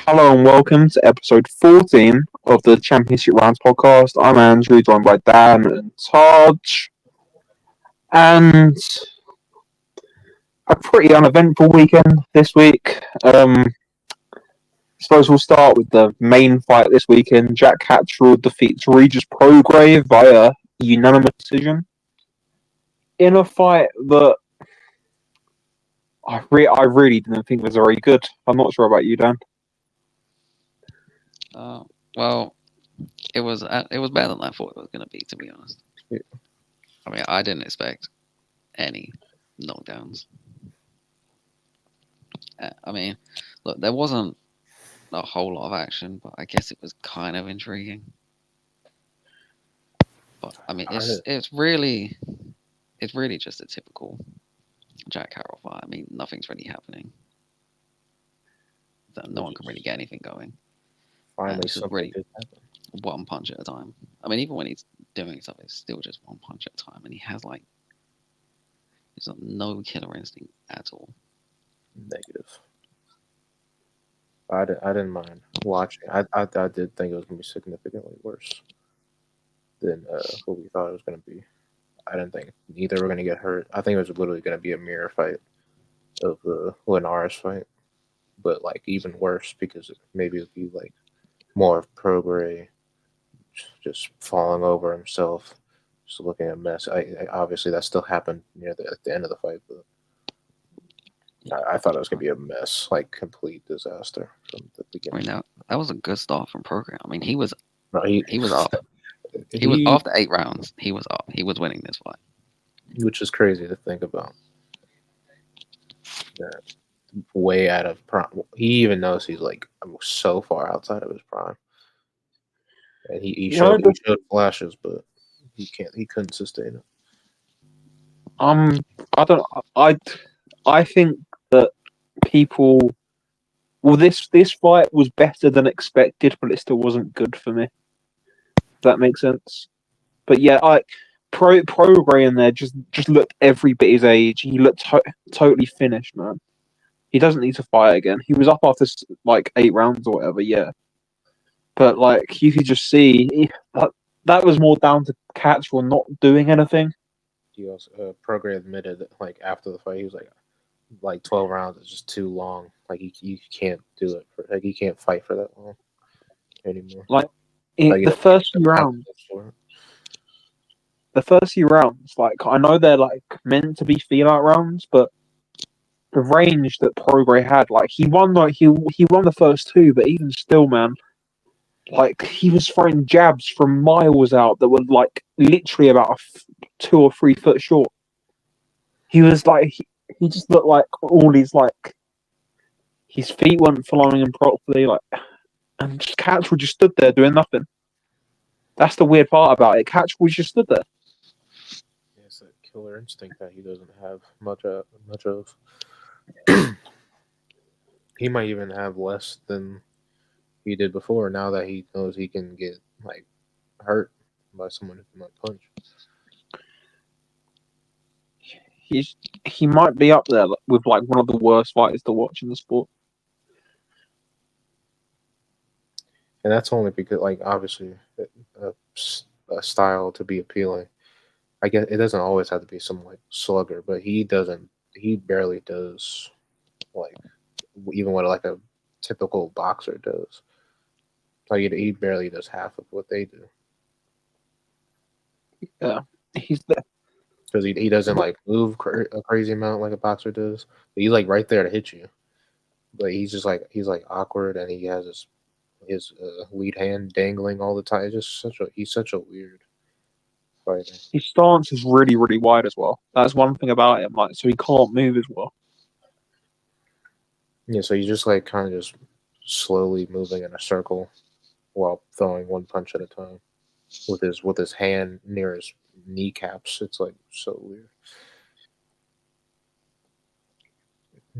Hello and welcome to episode 14 of the Championship Rounds podcast. I'm Andrew, joined by Dan and Taj. And a pretty uneventful weekend this week. I suppose we'll start with the main fight this weekend. Jack Catterall defeats Catterall-Prograis via unanimous decision in a fight that I really didn't think was very good. I'm not sure about you, Dan. Well, it was better than I thought it was going to be, to be honest. Yeah. I mean, I didn't expect any knockdowns. I mean, look, there wasn't a whole lot of action, but I guess it was kind of intriguing. But I mean, it's really just a typical Jack Carroll fight. I mean, nothing's really happening. No one can really get anything going. Finally, something did happen. One punch at a time. I mean, even when he's doing stuff, it's still just one punch at a time, and he's got no killer instinct at all. Negative. I didn't mind watching. I did think it was going to be significantly worse than what we thought it was going to be. I didn't think neither were going to get hurt. I think it was literally going to be a mirror fight of the Linares fight, but like even worse because maybe it would be like more of Prograis just falling over himself, just looking a mess. I obviously that still happened at the end of the fight, but I thought it was gonna be a mess, like complete disaster from the beginning. I mean, that was a good start from Prograis. I mean, he was No, he was up. He was after 8 rounds. He was up. He was winning this fight, which is crazy to think about. Yeah, way out of prime. He even knows he's like so far outside of his prime, and he showed flashes, but he couldn't sustain it. I think that people. Well, this fight was better than expected, but it still wasn't good for me. If that makes sense. But yeah, Prograis in there just looked every bit his age. He looked totally finished, man. He doesn't need to fight again. He was up after like 8 rounds or whatever, yeah. But like you could just see that was more down to Catterall not doing anything. He also Prograis admitted that like after the fight, he was like 12 rounds is just too long. Like you can't do it. You can't fight for that long anymore. Like the first few rounds. The first few rounds, like I know they're like meant to be feel-out rounds, but the range that Prograis had, like he won the first 2, but even still, man, like he was throwing jabs from miles out that were like literally about 2 or 3 foot short. He was like he just looked like all these like his feet weren't following him properly, like, and Catterall just stood there doing nothing. That's the weird part about it. Catterall just stood there. It's that killer instinct that he doesn't have much of. He might even have less than he did before. Now that he knows he can get like hurt by someone who might punch. He might be up there with like one of the worst fighters to watch in the sport. And that's only because, like, obviously, a style to be appealing. I guess it doesn't always have to be some like slugger, but he barely does like even what like a typical boxer does. Like he barely does half of what they do. Yeah, he's there because he doesn't like move a crazy amount like a boxer does. But he's like right there to hit you. But he's just like he's awkward, and he has his lead hand dangling all the time. It's just he's such a weird fighter. His stance is really, really wide as well. That's one thing about him. Like, so he can't move as well. Yeah, so he's just like kind of just slowly moving in a circle while throwing one punch at a time with his hand near his kneecaps. It's like so weird.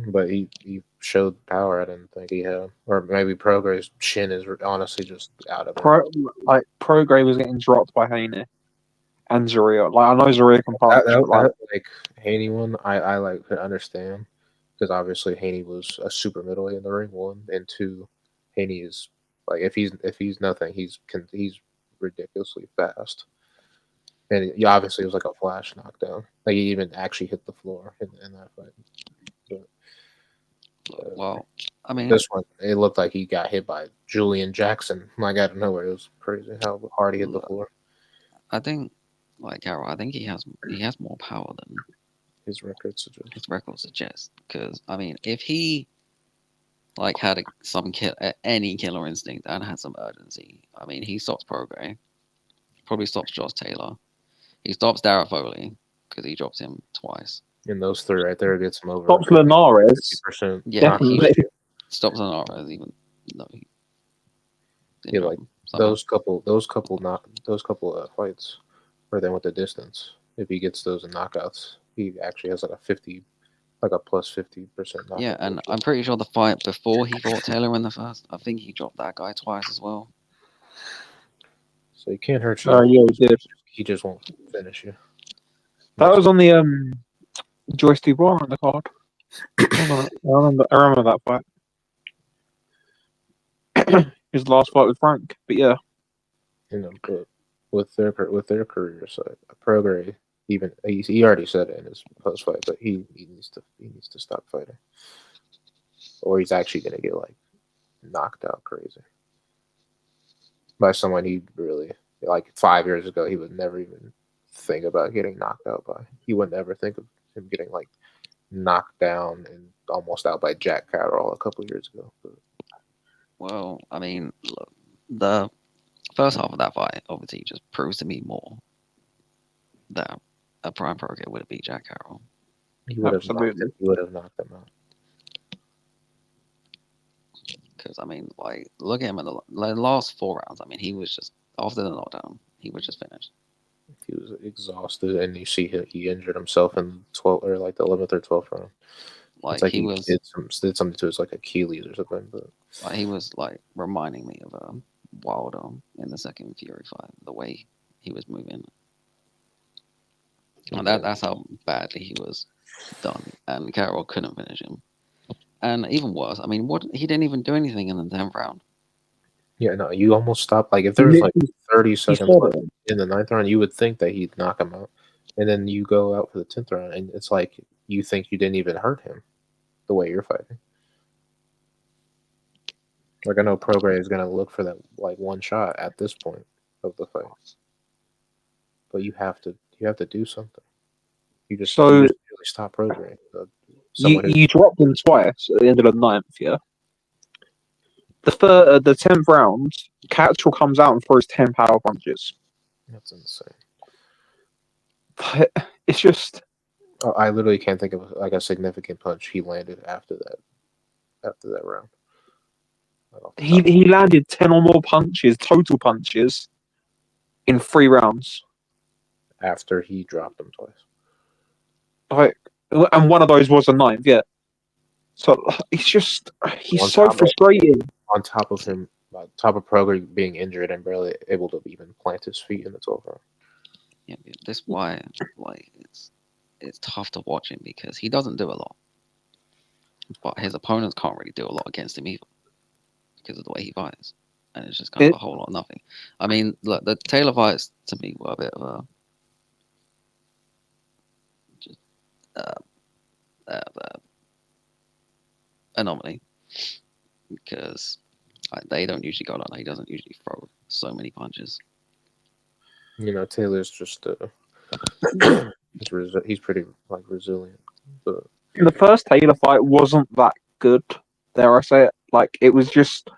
But he showed power I didn't think he had. Or maybe Prograis' chin is honestly just out of it. Prograis was getting dropped by Haney and Zarya. Like, I know Zarya can punch. Like Haney one, I like could understand. Because obviously Haney was a super middleweight in the ring, 1, and 2, Haney is like if he's nothing, he's ridiculously fast. And obviously it was like a flash knockdown. Like he even actually hit the floor in that fight. But, well, I mean, this one it looked like he got hit by Julian Jackson. Like out of nowhere, it was crazy how hard he hit the floor. I think, like Carroll, I think he has more power than His record suggests. His record suggests. Because I mean, if he like had any killer instinct and had some urgency, I mean, he stops Prograis, probably stops Josh Taylor, he stops Dara Foley because he drops him twice. And those three right there gets him over. Stops Linares. 50%. Yeah, he Definitely. stops Linares even though he Yeah, like those couple fights where they went the distance. If he gets those in knockouts, he actually has like a plus 50% knockout. Yeah, and I'm pretty sure the fight before he fought Taylor in the first, I think he dropped that guy twice as well. So he can't hurt you. Yeah, he did. He just won't finish you. That was on the Joyce Dubois on the card. I remember that fight. His last fight with Frank, but yeah. But with their careers, Prograis even he already said it in his post fight, but he needs to stop fighting, or he's actually gonna get like knocked out crazy by someone he really like 5 years ago. He would never even think about getting knocked out by. He would never think of him getting like knocked down and almost out by Jack Catterall a couple years ago. But, well, I mean, look, the first half of that fight obviously just proves to me more that a prime Prograis would have beat Jack Catterall. he would have knocked him out. Because I mean, like, look at him in the last 4 rounds. I mean, he was just after the knockdown, he was just finished. He was exhausted, and you see he injured himself in 12 or like the 11th or 12th round. Like, like he did something to his like Achilles or something. But like, he was like reminding me of Wilder in the second Fury fight, the way he was moving. And that's how badly he was done, and Catterall couldn't finish him. And even worse, I mean, he didn't even do anything in the 10th round. Yeah, no, you almost stopped. Like if there was like 30 seconds left in the 9th round, you would think that he'd knock him out, and then you go out for the 10th round, and it's like you think you didn't even hurt him, the way you're fighting. Like I know Prograis is gonna look for that like one shot at this point of the fight, but you have to do something. You just really stop Prograis. You dropped him twice at the end of the 9th, yeah. The 10th round, Catterall comes out and throws 10 power punches. That's insane. But it's just I literally can't think of like a significant punch he landed after that round. He landed 10 or more total punches, in 3 rounds. After he dropped him twice. Like, and one of those was a 9th, yeah. So it's just he's so frustrating. On top of Prograis being injured and barely able to even plant his feet in the 12th round. Yeah, this why like it's tough to watch him because he doesn't do a lot, but his opponents can't really do a lot against him either because of the way he fights, and it's just kind of a whole lot of nothing. I mean, look, the Taylor fights to me were a bit of a anomaly because they don't usually go on. He doesn't usually throw so many punches. Taylor's just he's pretty like resilient. But the first Taylor fight wasn't that good. Dare I say it? Like it was just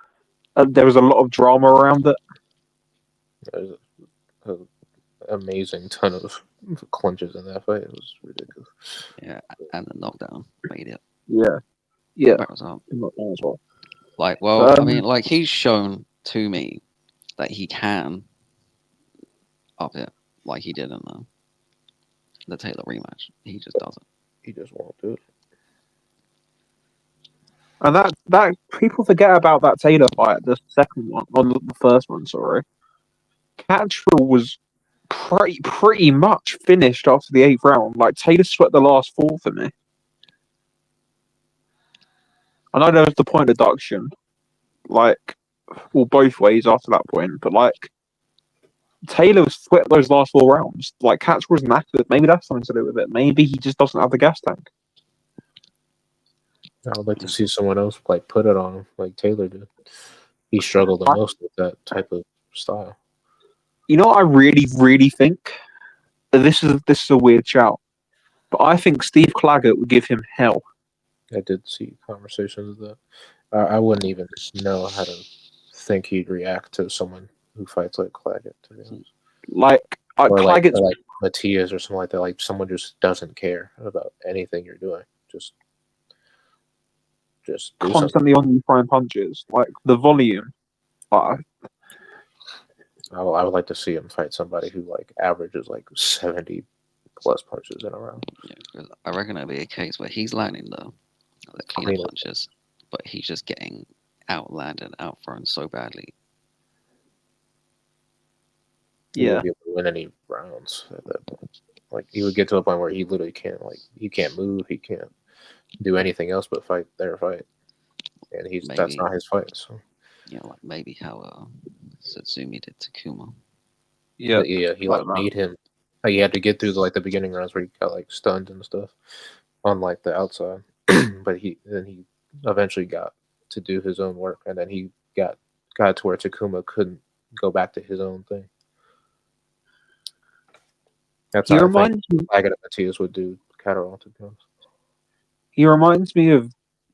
there was a lot of drama around it. There's an amazing ton of clinches in that fight. It was ridiculous. Yeah, and the knockdown made it. Yeah. That was up. Like, well, I mean, like he's shown to me that he can up it like he did in the Taylor rematch. He just doesn't. He just won't do it. And that people forget about that Taylor fight, the second one, or the first one, sorry. Catterall was pretty much finished after the 8th round. Like Taylor swept the last 4 for me. I know there was the point deduction. Like well, both ways after that point. But like Taylor was swept those last 4 rounds. Like Catch was knackered. Maybe that's something to do with it. Maybe he just doesn't have the gas tank. I would like to see someone else like put it on him, like Taylor did. He struggled the most with that type of style. You know what I really, really think? This is a weird shout, but I think Steve Claggett would give him hell. I did see conversations of that. I wouldn't even know how to think he'd react to someone who fights like Claggett, to be honest. Like Or like Claggett's Matias or something like that. Like someone just doesn't care about anything you're doing. Just do constantly on you throwing punches. Like the volume. I would like to see him fight somebody who like averages like 70 plus punches in a round. Yeah, 'cause I reckon it'll be a case where he's landing the cleaner punches, but he's just getting outlanded, outthrown so badly. He won't be able to win any rounds at that point. Like he would get to a point where he literally can't he can't move, he can't do anything else but fight their fight. And that's not his fight. So yeah, like maybe how Satsumi did to Kuma. Yeah, he like made him. Like, he had to get through the beginning rounds where he got like stunned and stuff on like the outside, but he eventually got to do his own work, and then he got to where Takuma couldn't go back to his own thing. That's how I think Agatha Matias would do Catterall, to be honest. He reminds me of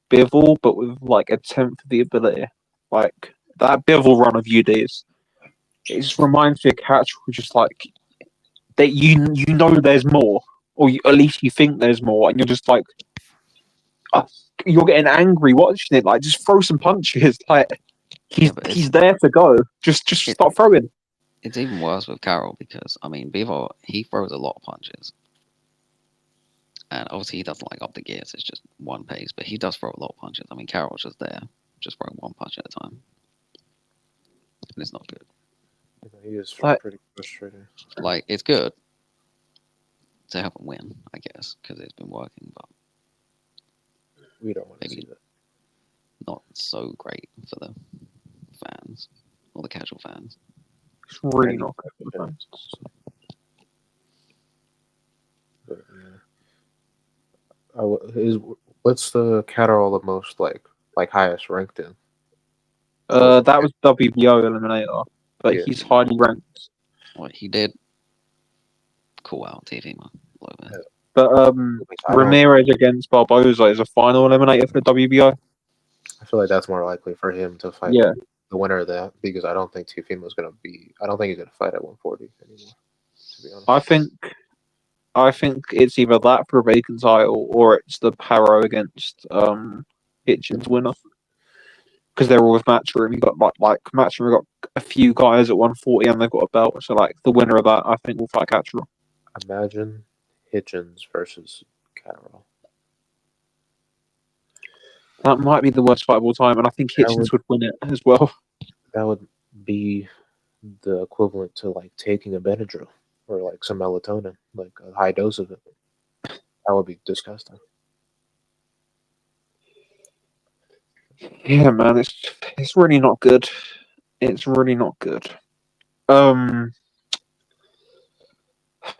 Bivol, but with like a tenth of the ability. Like that Bivol run of UDs. It just reminds me of Catch, which is like that you know there's more, or at least you think there's more, and you're just like you're getting angry watching it. Like just throw some punches. Like he's there to go. Just stop throwing. It's even worse with Carroll because I mean Bivol, he throws a lot of punches. And obviously he doesn't like up the gears, it's just one pace, but he does throw a lot of punches. I mean Carroll's just there, just throwing one punch at a time. And it's not good. He is pretty frustrating. Like it's good to have him win, I guess, because it's been working, but we don't want to see that. Not so great for the fans or the casual fans. It's really not good for the fans. But, what's the Catterall the most like highest ranked in? That was WBO eliminator, but he's highly ranked. Well, he did call out Tifima a little bit. But Ramirez against Barboza is a final eliminator for the WBO. I feel like that's more likely for him to fight the winner of that, because I don't think Tifima's going to be. I don't think he's going to fight at 140 anymore. To be honest, I think it's either that for a vacant title or it's the Paro against Hitchens winner. Because they're all with Matchroom. You got like Matchroom got a few guys at 140 and they've got a belt. So like the winner of that, I think, will fight Catterall. Imagine Hitchens versus Catterall. That might be the worst fight of all time, and I think Hitchens would win it as well. That would be the equivalent to like taking a Benadryl or like some melatonin, like a high dose of it. That would be disgusting. Yeah, man, it's really not good. It's really not good.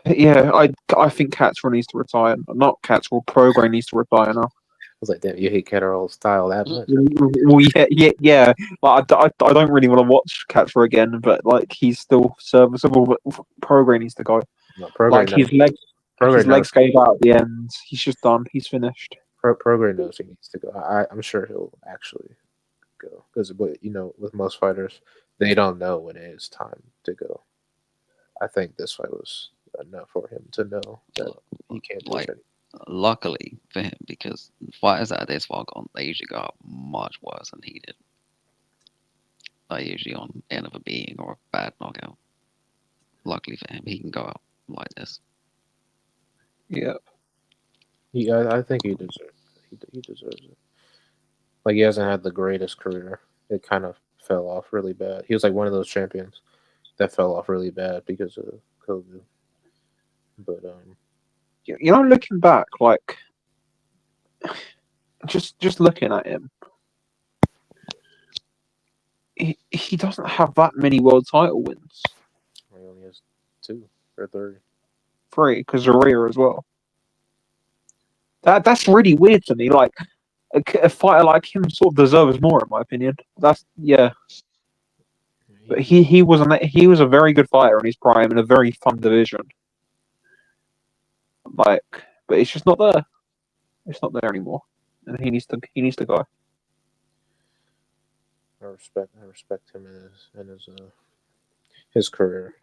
Yeah, I think Catterall needs to retire. Not Catterall, Prograis needs to retire now. I was like, damn, you hate Catterall's style that much? Well, yeah. Like, I don't really want to watch Catterall again, but like he's still serviceable. But Prograis needs to go. No, like his legs gave out at the end. He's just done. He's finished. Prograis knows he needs to go. I'm sure he'll actually go, because with most fighters, they don't know when it is time to go. I think this fight was enough for him to know that he can't do it. Luckily for him, because fighters that are this far gone, they usually go out much worse than he did. Like usually on end of a beating or a bad knockout. Luckily for him, he can go out like this. Yeah. I think he deserves it. He deserves it. Like, he hasn't had the greatest career. It kind of fell off really bad. He was like one of those champions that fell off really bad because of COVID. But looking back, like just looking at him, he doesn't have that many world title wins. He only has 2 or 3. 3, because Zarya as well. That's really weird to me. Like a fighter like him sort of deserves more, in my opinion. But he was a very good fighter in his prime in a very fun division. But it's just not there. It's not there anymore, and he needs to go. I respect him in his career.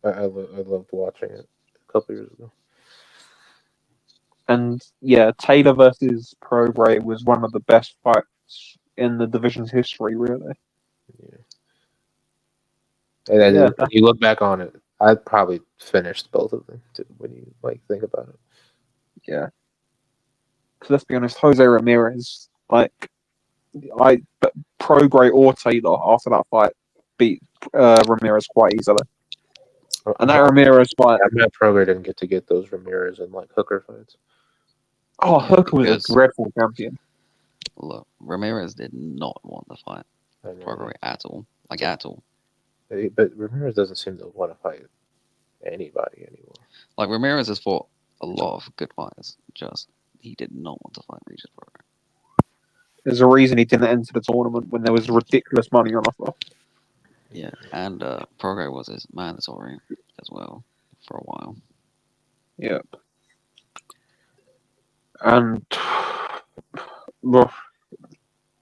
I loved watching it a couple years ago. And yeah, Taylor versus Prograis was one of the best fights in the division's history, really. Yeah. And when you look back on it, I'd probably finished both of them too, when you think about it. Yeah. Because let's be honest, Jose Ramirez, Prograis or Taylor after that fight beat Ramirez quite easily. And that Ramirez fight. I'm not Prograis didn't get those Ramirez and Hooker fights. Oh, Hooker was a dreadful champion. Look, Ramirez did not want to fight Prograis at all. At all. But Ramirez doesn't seem to want to fight anybody anymore. Ramirez has fought a lot of good fighters. Just he did not want to fight Regis Prograis. There's a reason he didn't enter the tournament when there was ridiculous money on offer. Yeah, and Prograis was his mandatory as well for a while. Yep. And well,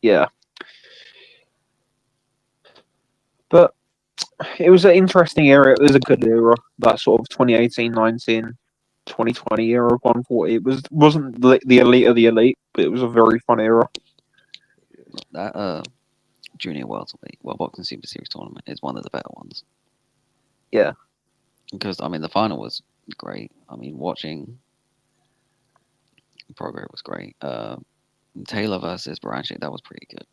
yeah. But it was an interesting era. It was a good era. That sort of 2018, 19, 2020 era of 140. It wasn't the elite of the elite, but it was a very fun era. That junior world boxing super series tournament is one of the better ones. Yeah. Because the final was great. Watching Prograis was great. Taylor versus Baranchik, that was pretty good.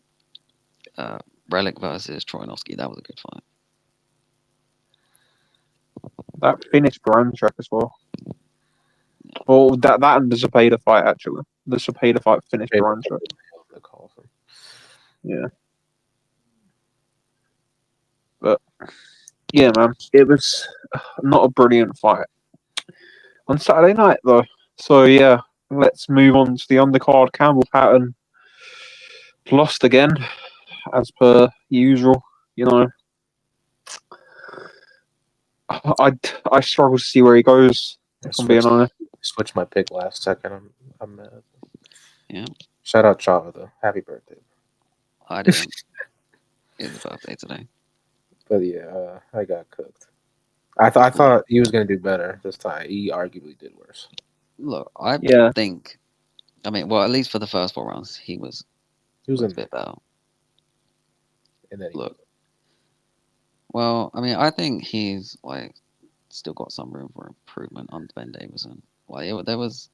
Relic versus Troinovsky, that was a good fight. That finished Baranchik as well. Well, that and the Zepeda fight, actually. The Zepeda fight finished Baranchik. Yeah. But, yeah, man, it was not a brilliant fight. On Saturday night, though. So, yeah, let's move on to the undercard. Campbell Patton lost again, as per usual. I struggle to see where he goes, if I'm being honest. Switched my pick last second. I'm mad. Yeah. Shout out Chava, though. Happy birthday. I didn't. It's his birthday today. But yeah, I got cooked. I thought he was going to do better this time. He arguably did worse. Look, I think, at least for the first 4 rounds, he was a bit better. And then I think he's still got some room for improvement on Ben Davison. There was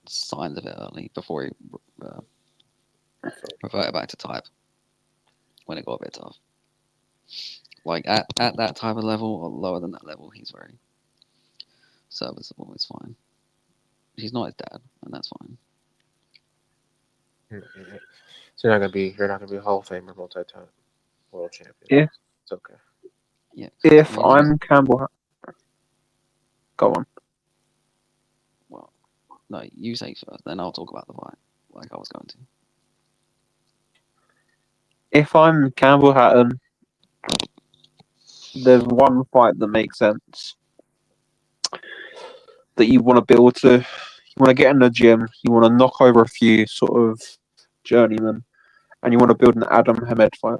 signs of it early before he reverted back to type when it got a bit tough. At that type of level or lower than that level, he's very serviceable. It's fine. He's not his dad, and that's fine. So you're not gonna be a Hall of Famer, multi-time world champion. Yeah, it's okay. Yeah. If I'm Campbell, go on. Well, no, you say first, then I'll talk about the fight, like I was going to. If I'm Campbell Hatton, there's one fight that makes sense that you want to build to. You want to get in the gym. You want to knock over a few sort of journeymen, and you want to build an Adam Hamed fight.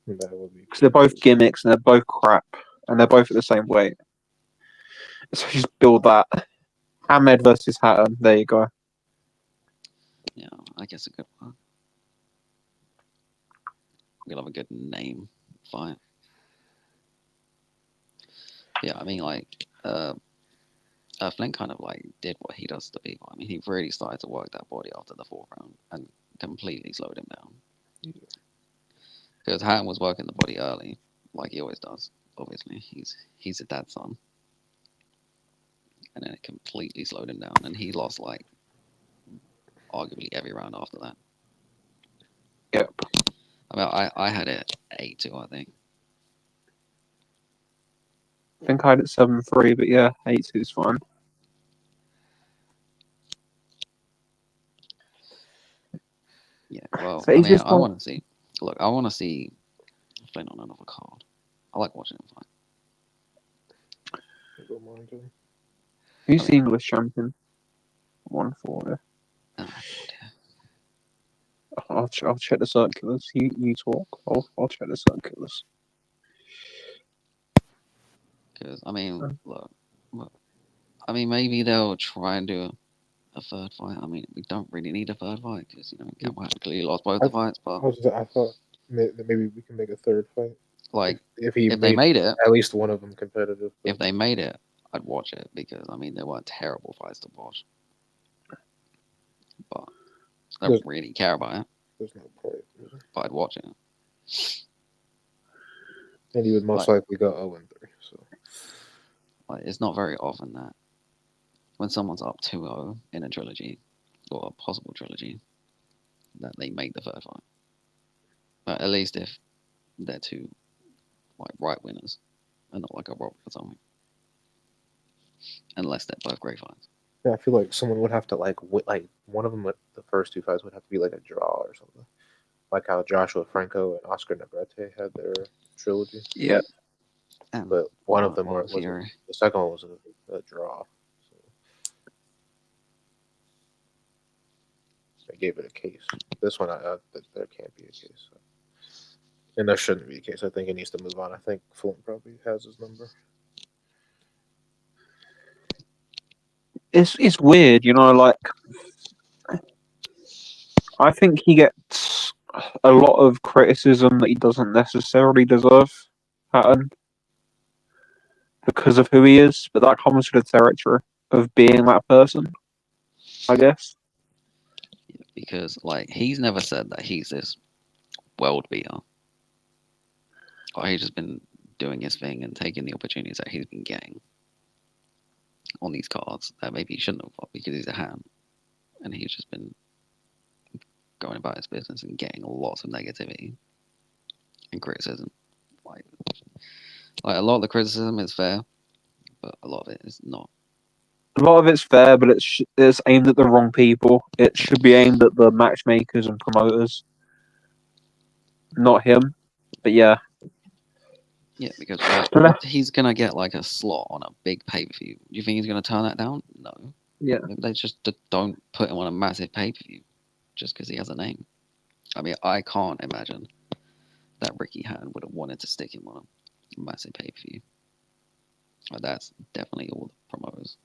Because they're both gimmicks and they're both crap and they're both at the same weight. So just build that. Hamed versus Hatton. There you go. Yeah, I guess a good one. We'll have a good name fight. Yeah, Flint kind of did what he does to people. He really started to work that body after the 4th round and completely slowed him down. Because Hatton was working the body early, like he always does. Obviously, he's a dad's son, and then it completely slowed him down, and he lost arguably every round after that. Yep. I mean, I had it 8-2, I think. I think I had it 7-3, but yeah, 8-2 is fine. Yeah, well, So I it's mean, just I like, want to see. Look, I want to see Flynn on another card. I like watching him fight. Don't mind him. who's I the English champion? 1-4. Oh, dear. I'll check the circulars. You talk. I'll check the circulars. Because I mean, look, I mean, maybe they'll try and do a third fight. I mean, we don't really need a third fight because Campbell had clearly lost both the fights. But I thought that maybe we can make a third fight. like, If he if they made it, at least one of them competitive. But if they made it, I'd watch it because I mean, they weren't terrible fights to watch. But I don't really care about it. there's no point. But I'd watch it. And he would most likely go 0-3. So Like, it's not very often that when someone's up 2-0 in a trilogy or a possible trilogy, that they make the third fight. But at least if they're two like right winners and not like a Robert or something. Unless they're both great fights. yeah, I feel like someone would have to like one of them. The first two fights would have to be like a draw or something. Like how Joshua Franco and Oscar Negrete had their trilogy. Yeah. But one of them was Fury. the second one was a draw. So they gave it a case. This one, there can't be a case. So. And there shouldn't be a case. I think it needs to move on. I think Fulton probably has his number. It's weird, like I think he gets a lot of criticism that he doesn't necessarily deserve, Hatton, because of who he is, but that comes with the territory of being that person, I guess. Because like he's never said that he's this world beater. Or he's just been doing his thing and taking the opportunities that he's been getting on these cards that maybe he shouldn't have got because he's a ham. And he's just been going about his business and getting lots of negativity and criticism. Like a lot of the criticism is fair, but a lot of it is not. A lot of it's fair, but it's aimed at the wrong people. It should be aimed at the matchmakers and promoters, not him. But yeah. Yeah, because if he's gonna get like a slot on a big pay-per-view, do you think he's gonna turn that down? No. Yeah. They just don't put him on a massive pay-per-view just because he has a name. I mean, I can't imagine that Ricky Hatton would have wanted to stick him on a massive pay-per-view. That's definitely all the promoters.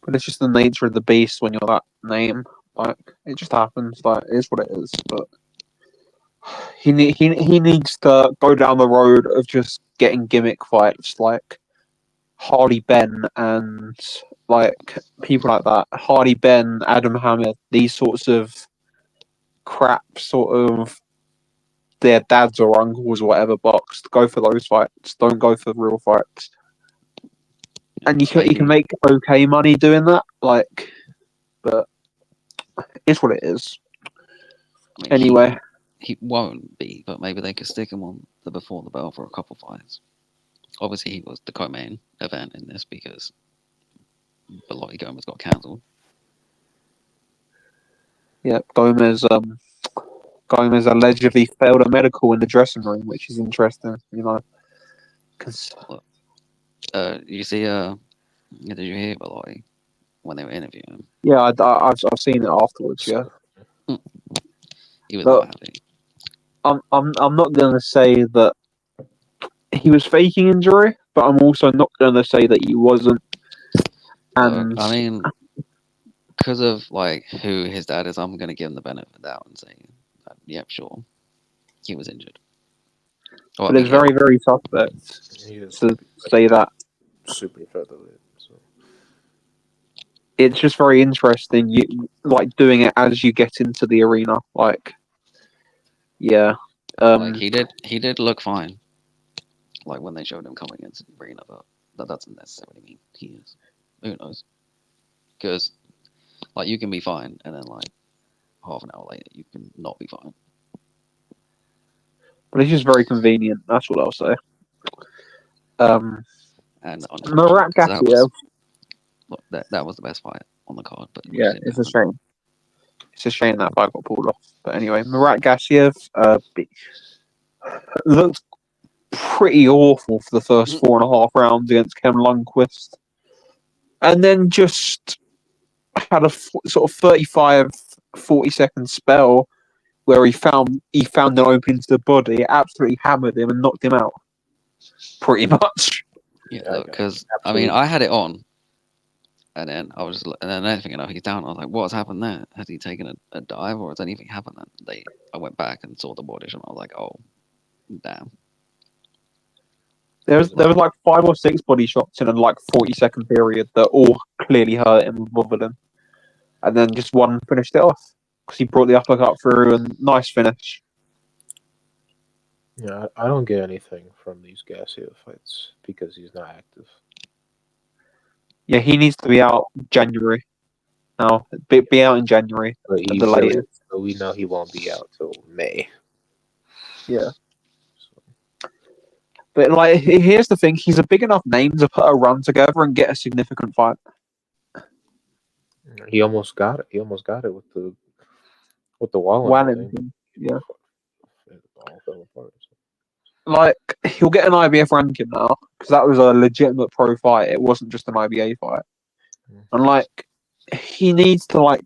But it's just the nature of the beast when you're that name. Like, it just happens. Like, it is what it is. But he needs to go down the road of just getting gimmick fights like Hardy Ben and like people like that. Hardy Ben, Adam Hamid, these sorts of crap sort of their dads or uncles or whatever box. Go for those fights. Don't go for real fights. And you can make okay money doing that, like, but it's what it is. I mean, Anyway, he won't be, but maybe they could stick him on the Before the Bell for a couple fights. Obviously, he was the co-main event in this because Belotti Gomez got cancelled. yeah, Gomez allegedly failed a medical in the dressing room, which is interesting, because you see, did you hear Belotti when they were interviewing him? yeah, I've seen it afterwards. Yeah, he was but not happy. I'm not going to say that he was faking injury, but I'm also not going to say that he wasn't. And I mean, because of like who his dad is, I'm gonna give him the benefit of the doubt and say, yep, sure, he was injured. but it's very, very suspect to say that. Super featherweight. So It's just very interesting. You like doing it as you get into the arena, like, yeah. Like he did look fine. Like when they showed him coming into the arena, but that doesn't necessarily mean he is. Who knows? Because like you can be fine, and then like half an hour later you can not be fine. But it's just very convenient. That's what I'll say. And Murat because Gassiev. that was the best fight on the card, but Yeah, it's a shame. It's a shame that fight got pulled off. But anyway, Murat Gassiev looked pretty awful for the first 4.5 rounds against Ken Lundquist. And then just had a sort of 35, 40-second spell where he found an opening to the body, absolutely hammered him and knocked him out. Pretty much. Yeah, because I mean, I had it on, and then and then next thing you know, he's down. I was like, "What's happened there? Has he taken a dive, or has anything happened?" And I went back and saw the body, and I was like, "Oh, damn." There was like 5 or 6 body shots in a 40-second period that all clearly hurt him and bothered him, and then just one finished it off because he brought the uppercut through and nice finish. Yeah, I don't get anything from these Gassiev fights because he's not active. Yeah, he needs to be out January. No, be out in January But at the latest. So we know he won't be out till May. Yeah. But here's the thing: he's a big enough name to put a run together and get a significant fight. He almost got it. He almost got it with the Wallington thing. Yeah. The ball fell apart. He'll get an IBF ranking now because that was a legitimate pro fight. It wasn't just an IBA fight. And he needs to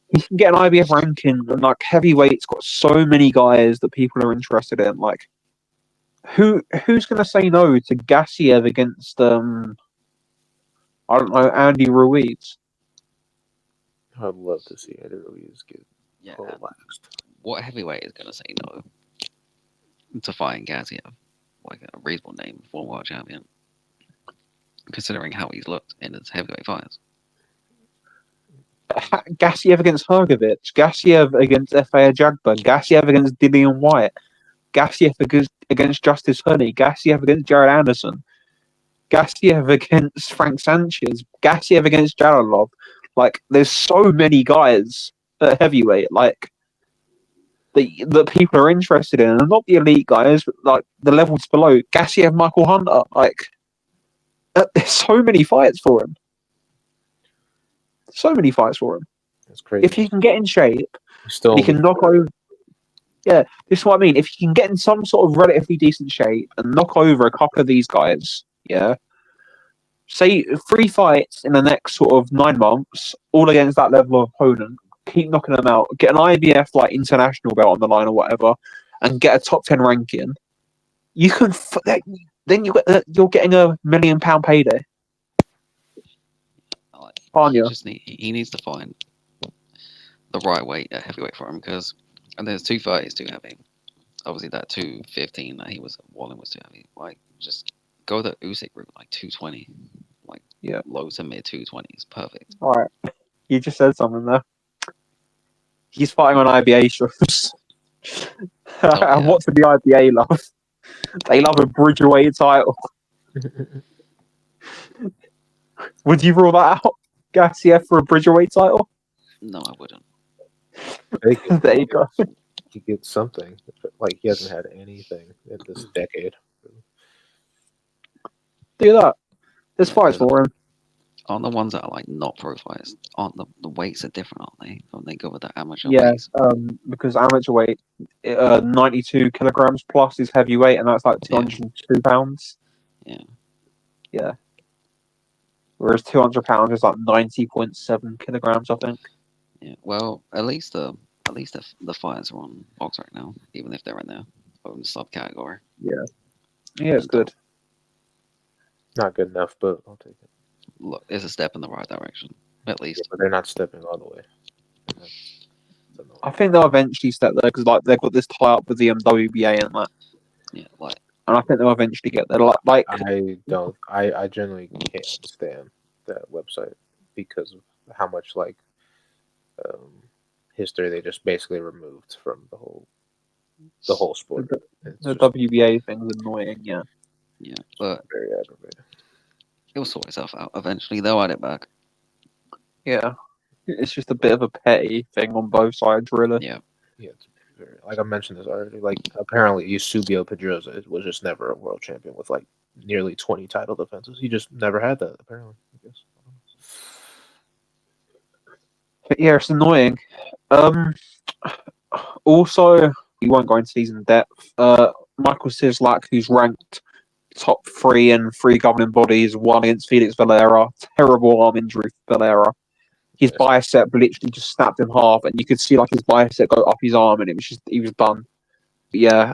he can get an IBF ranking, and heavyweight's got so many guys that people are interested in. Who's gonna say no to Gassiev against I don't know, Andy Ruiz? I'd love to see Andy Ruiz get relaxed. What heavyweight is gonna say no to fighting Gassiev, like a reasonable name, former world champion, considering how he's looked in his heavyweight fights? Gassiev against Hrgovic, Gassiev against F.A. Ajagba, Gassiev against Dillian White, Gassiev against Justice Honey, Gassiev against Jared Anderson, Gassiev against Frank Sanchez, Gassiev against Jaralov. There's so many guys at heavyweight, that people are interested in, and not the elite guys, but the levels below. Gassiev, Michael Hunter, there's so many fights for him. So many fights for him. That's crazy. If he can get in shape, he can knock over. Yeah, this is what I mean. If he can get in some sort of relatively decent shape and knock over a couple of these guys, yeah, say 3 fights in the next sort of 9 months, all against that level of opponent, keep knocking them out, get an IBF international belt on the line or whatever, and get a top 10 ranking, you can. Then you're getting a £1 million payday. He needs to find the right weight at heavyweight for him because there's 230s too heavy. Obviously, that 215 that he was Wallen was too heavy. Just go the Usyk route, 220, low to mid 220s, perfect. All right, you just said something there. He's fighting on IBA shows. And what do the IBA love? They love a bridgerweight title. Would you rule that out? Gassiev for a bridgerweight title? No, I wouldn't. There you go. He gets something. He hasn't had anything in this decade. Do that. There's fights for him. Aren't the ones that are not pro fights? Aren't the weights are different? Aren't they? Don't they go with the amateur weights? Because amateur weight, 92 kilograms plus is heavyweight, and that's 202 pounds. Yeah. Whereas 200 pounds is 90.7 kilograms, I think. Yeah. Well, at least the fighters are on box right now, even if they're in their own subcategory. Yeah. Yeah, it's good. Not good enough, but I'll take it. Look, it's a step in the right direction, at least. Yeah, but they're not stepping all the way. I think they'll eventually step there because they've got this tie up with the WBA and that. Yeah, and I think they'll eventually get there. I generally can't stand that website because of how much history they just basically removed from the whole sport. The WBA thing is annoying, yeah. Yeah, but very aggravating. It'll sort itself out eventually. They'll add it back. Yeah, it's just a bit of a petty thing on both sides, really. Yeah. like I mentioned this already. Like apparently, Eusebio Pedrosa was just never a world champion with like nearly 20 title defenses. He just never had that. Apparently, I guess. But yeah, it's annoying. Also, we won't go into these in depth. Michael Sislak, who's ranked top 3 in 3 governing bodies, won against Felix Valera. Terrible arm injury for Valera. His bicep literally just snapped in half, and you could see like his bicep go up his arm, and he was done. But yeah,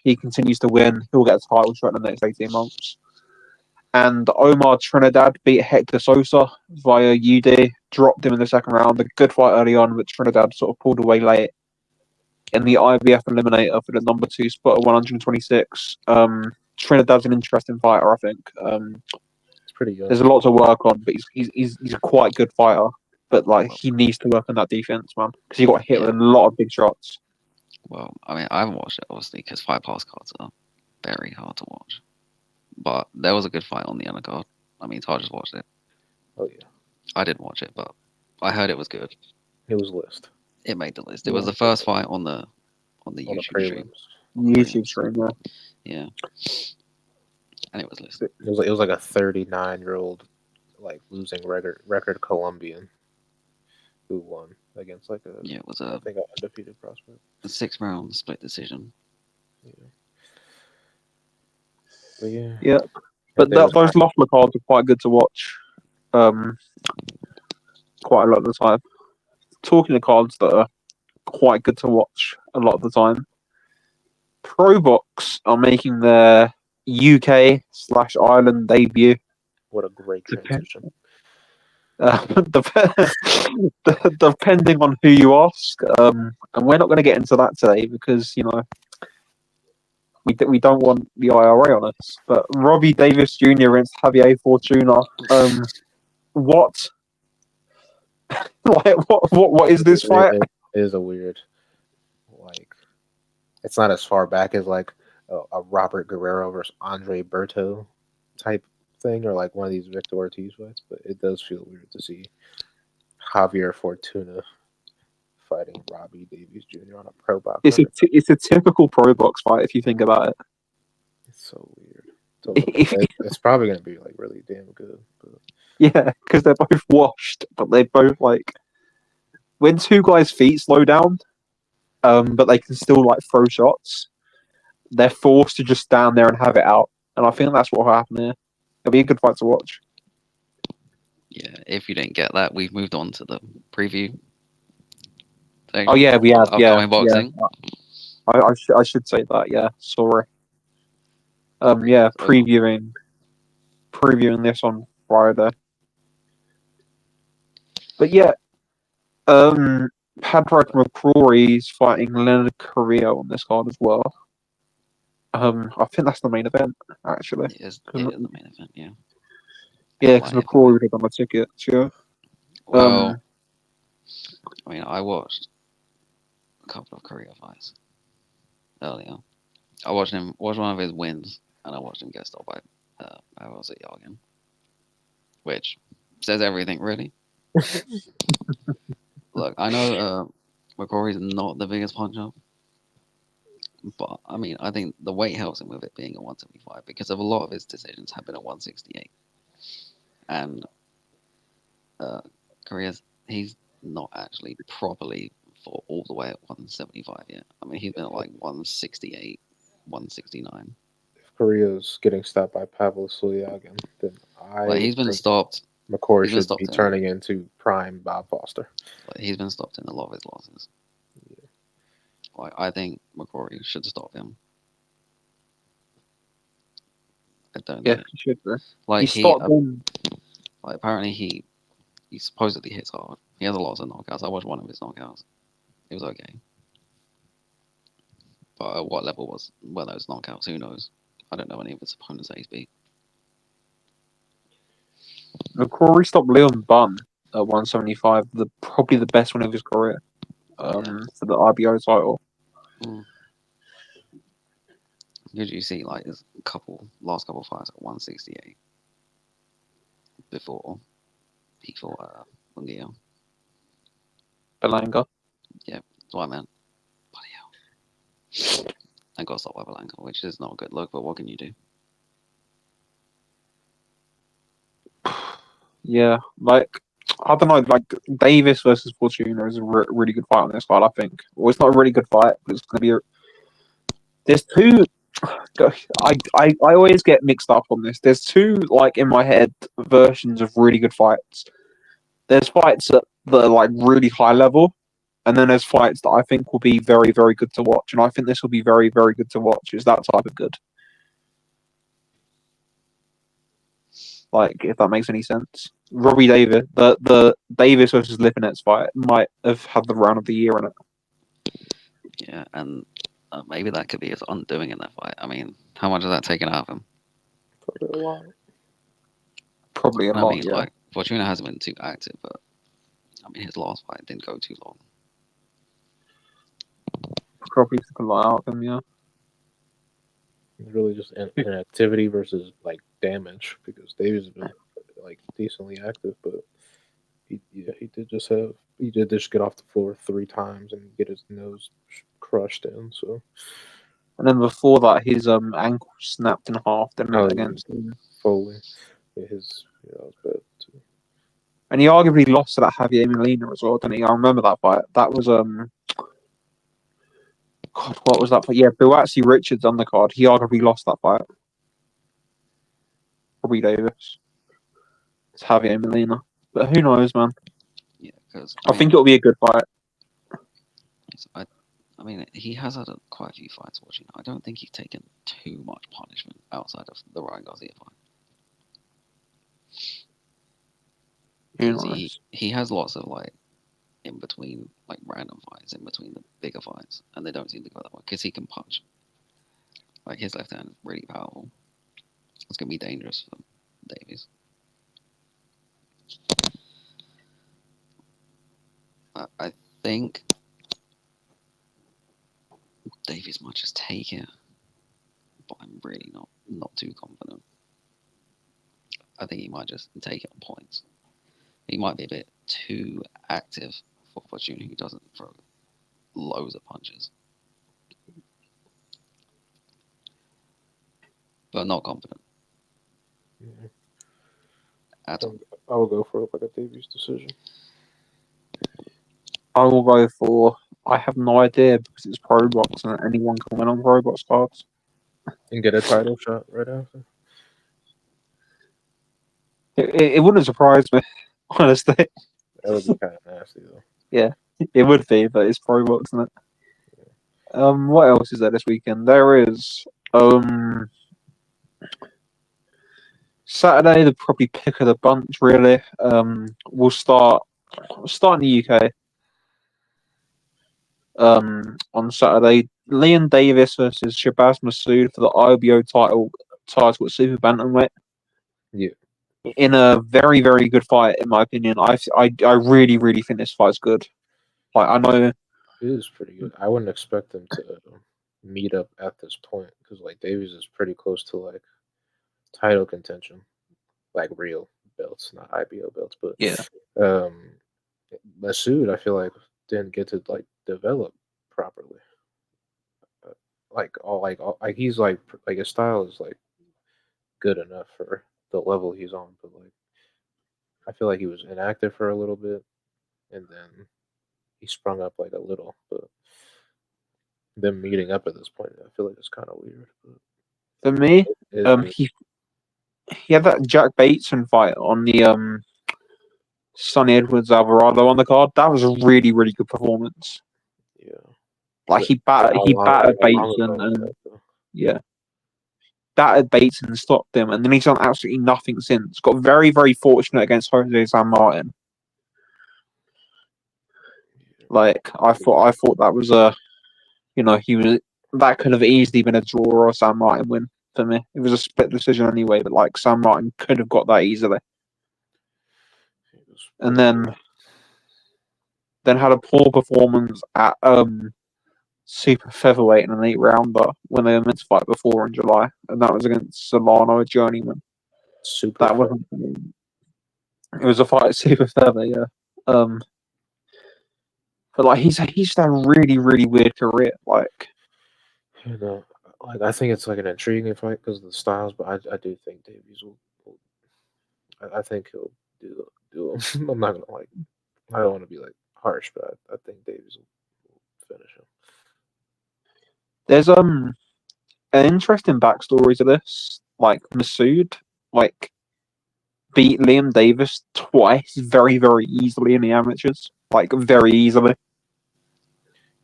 he continues to win. He'll get a title shot in the next 18 months. And Omar Trinidad beat Hector Sosa via UD, dropped him in the second round. A good fight early on, but Trinidad sort of pulled away late in the IBF Eliminator for the number 2 spot at 126. Trinidad's an interesting fighter, I think. It's pretty good. There's a lot to work on, but he's a quite good fighter. But like he needs to work on that defense, man, because he got hit with a lot of big shots. Well, I mean, I haven't watched it obviously because fight pass cards are very hard to watch. But there was a good fight on the undercard. I mean, Taj just watched it. Oh yeah, I didn't watch it, but I heard it was good. it was list. It made the list. It was the first fight on the YouTube stream. YouTube stream, yeah. Yeah, and it was listed. It was like a 39-year-old like losing record Colombian who won against like a it was I think an undefeated prospect. A 6-round split decision. Yeah. But yeah. Yeah. But those Loeffler cards are quite good to watch. Quite a lot of the time. Talking of cards that are quite good to watch a lot of the time. ProBox are making their UK/Ireland debut. What a great transition. Depending on who you ask, and we're not going to get into that today because we don't want the IRA on us. But Robbie Davis Jr. against Javier Fortuna. What? Like what is this fight? It is a weird, like, it's not as far back as like a Robert Guerrero versus Andre Berto type thing, or like one of these Victor Ortiz fights, but it does feel weird to see Javier Fortuna fighting Robbie Davies Jr. on a pro box. It's a typical pro box fight if you think about it. It's so weird. It's probably gonna be like really damn good. But... Yeah, because they're both washed, but they both like when two guys' feet slow down, but they can still like throw shots. They're forced to just stand there and have it out, and I think that's what will happen here. It'll be a good fight to watch. Yeah, if you didn't get that, we've moved on to the preview. Oh yeah, we have. Upcoming boxing. Yeah. I should say that. Yeah, sorry. Yeah, previewing this on Friday. But yeah, Padraig McCrory's fighting Leonard Carrillo on this card as well. I think that's the main event, actually. It is the main event, yeah. Yeah, because McCrory would have done my ticket, sure. Well, I mean, I watched a couple of Carrillo fights earlier. I watched one of his wins, and I watched him get stopped by how was it, Yargin? Which says everything, really. Look, I know McCrory's not the biggest puncher, but I mean, I think the weight helps him with it being at 175 because of a lot of his decisions have been at 168, and he's not actually properly for all the way at 175 yet. I mean, he's been at like 168, 169. If Carrillo's getting stopped by Pavel Sulyagin, then he's been stopped. McCrory should be turning into prime Bob Foster. He's been stopped in a lot of his losses. Yeah. I think McCrory should stop him. I don't know. He should be. Apparently he supposedly hits hard. He has a lot of knockouts. I watched one of his knockouts. It was okay. But at what level were those knockouts? Who knows? I don't know any of his opponents that he's beat. McCrory stopped Leon Bunn at 175, probably the best one of his career for the IBO title. Did you see like his last couple fights at 168 before he fought Munguia? Belanga? Yeah, that's what I meant. Bloody hell. and got stopped by Blanca, which is not a good look. But what can you do? Yeah, like I don't know, like Davis versus Fortuna is a really good fight on this card. I think. Well, it's not a really good fight, but it's gonna be. There's two. I always get mixed up on this. There's two like in my head versions of really good fights. There's fights that are like really high level, and then there's fights that I think will be very, very good to watch. And I think this will be very, very good to watch. Is that type of good? Like, if that makes any sense. Robbie Davis, the Davis versus Lipinets fight might have had the round of the year in it. Yeah, and maybe that could be his undoing in that fight. I mean, how much is that taken out of him? Probably a lot. Probably a I lot, mean, yeah. like Fortuna hasn't been too active, but I mean, his last fight didn't go too long. Probably took a lot out of him, yeah. It's really just inactivity versus like damage because Davis has been like decently active, but he did just get off the floor 3 times and get his nose crushed in. So And then before that, his ankle snapped in half, didn't it, against him? Foley, yeah, his was bad too. And he arguably lost to that Javier Molina as well, didn't he? I remember that fight. That was God, what was that fight? Yeah, Buatsi Richards undercard. He arguably lost that fight. Robbie Davis. It's Javier Molina. But who knows, man? Yeah, because I think it'll be a good fight. I mean, he has had quite a few fights watching. I don't think he's taken too much punishment outside of the Ryan Garcia fight. Who Because knows? he has lots of like in between like random fights, in between the bigger fights, and they don't seem to go that way because he can punch. Like his left hand is really powerful. It's gonna be dangerous for Davies. I think Davies might just take it, but I'm really not too confident. I think he might just take it on points. He might be a bit too active for Fortuna, who doesn't throw loads of punches. But not confident. Yeah. At all. I will go for like a Davies decision. I will go for. I have no idea because it's ProBox and anyone can win on ProBox cards. And get a title shot right after. It wouldn't surprise me, honestly. That would be kind of nasty though. Yeah, it would be, but it's ProBox, isn't it? What else is there this weekend? There is Saturday, the probably pick of the bunch. Really, we'll start in the UK. On Saturday, Leon Davis versus Shabazz Masood for the IBO title at super bantamweight. Yeah. In a very, very good fight, in my opinion. I really, really think this fight's good. Like, I know It is pretty good. I wouldn't expect them to meet up at this point because like Davies is pretty close to like title contention, like real belts, not IBO belts. But Yeah. Masood, I feel like didn't get to like develop properly. Like he's like his style is like good enough for the level he's on, but like I feel like he was inactive for a little bit, and then he sprung up like a little, but them meeting up at this point, I feel like it's kind of weird. But for me, it, he had that Jack Bateson fight on the Sonny Edwards Alvarado on the card. That was a really, really good performance. yeah, Like he battered Bateson and yeah. Battered Bateson stopped him, and then he's done absolutely nothing since. Got very, very fortunate against Jose San Martin. Like I thought that was that could have easily been a draw or a San Martin win for me. It was a split decision anyway, but like San Martin could have got that easily. And then had a poor performance at super featherweight in an 8-rounder when they were meant to fight before in July, and that was against Solano, a journeyman. That wasn't. It was a fight at super feather, yeah. But like he's had a really, really weird career. Like You know, like I think it's like an intriguing fight because of the styles, but I do think Davies will I think he'll do him. I'm not gonna like. I don't want to be like harsh, but I think Davies will finish him. There's an interesting backstory to this. Like Masood, like beat Liam Davis twice, very very easily in the amateurs, like very easily.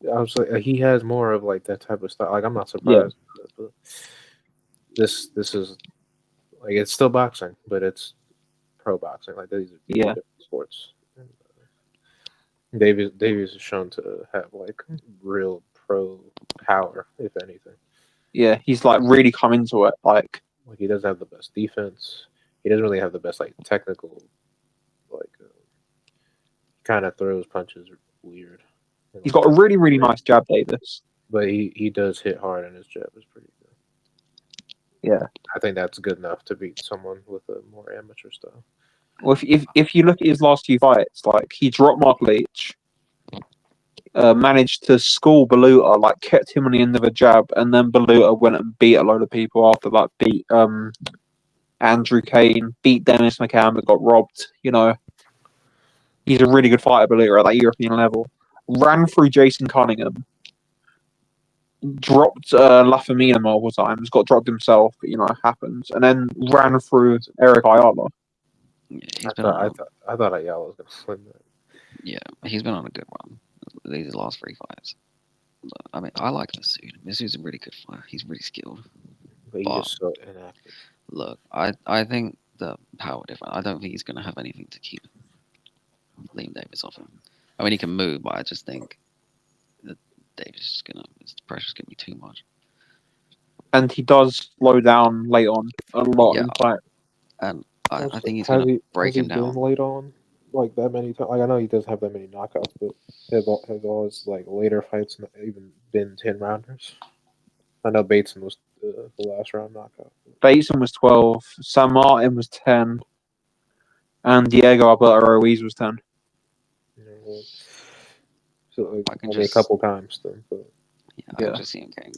I was like, he has more of like that type of style. Like I'm not Yeah, surprised, but this is like it's still boxing, but it's pro boxing. Like these are yeah, different sports. And, Davies is shown to have like real pro power, if anything. yeah. He's like really come into it. Like Like he doesn't have the best defense. He doesn't really have the best like technical. Like kind of throws punches weird. And, he's like, got a really really nice jab, Davis. but he does hit hard, and his jab is pretty good. Yeah. I think that's good enough to beat someone with a more amateur style. Well, if you look at his last few fights, like he dropped Mark Leach, managed to school Baluta, like kept him on the end of a jab, and then Baluta went and beat a load of people after that. Beat Andrew Kane, beat Dennis McCann, but got robbed. You know, he's a really good fighter, Baluta at that European level. Ran through Jason Cunningham, dropped Lafamina multiple times, got dropped himself, but you know it happens, and then ran through Eric Ayala. Yeah, he's been on. I thought Ayala was gonna win that. Yeah, he's been on a good run. These last 3 fights. I mean, I like Masood. Masood's a really good fighter. He's really skilled. But he's But just so inactive. look, I think the power difference. I don't think he's going to have anything to keep Liam Davis off him. I mean, he can move, but I just think that Davis is gonna. The pressure's gonna be too much. And he does slow down late on a lot Yeah, in fight. and I think he's Has gonna he break him been down. late on like that many times? Like I know he doesn't have that many knockouts, but have all his like later fights not even been 10 rounders? I know Bateson was the last round knockout. Bateson was 12, San Martin was 10, and Diego Alberto Ruiz was 10. You know, so like, I can only a just couple times then, but yeah, I Yeah. can just see him getting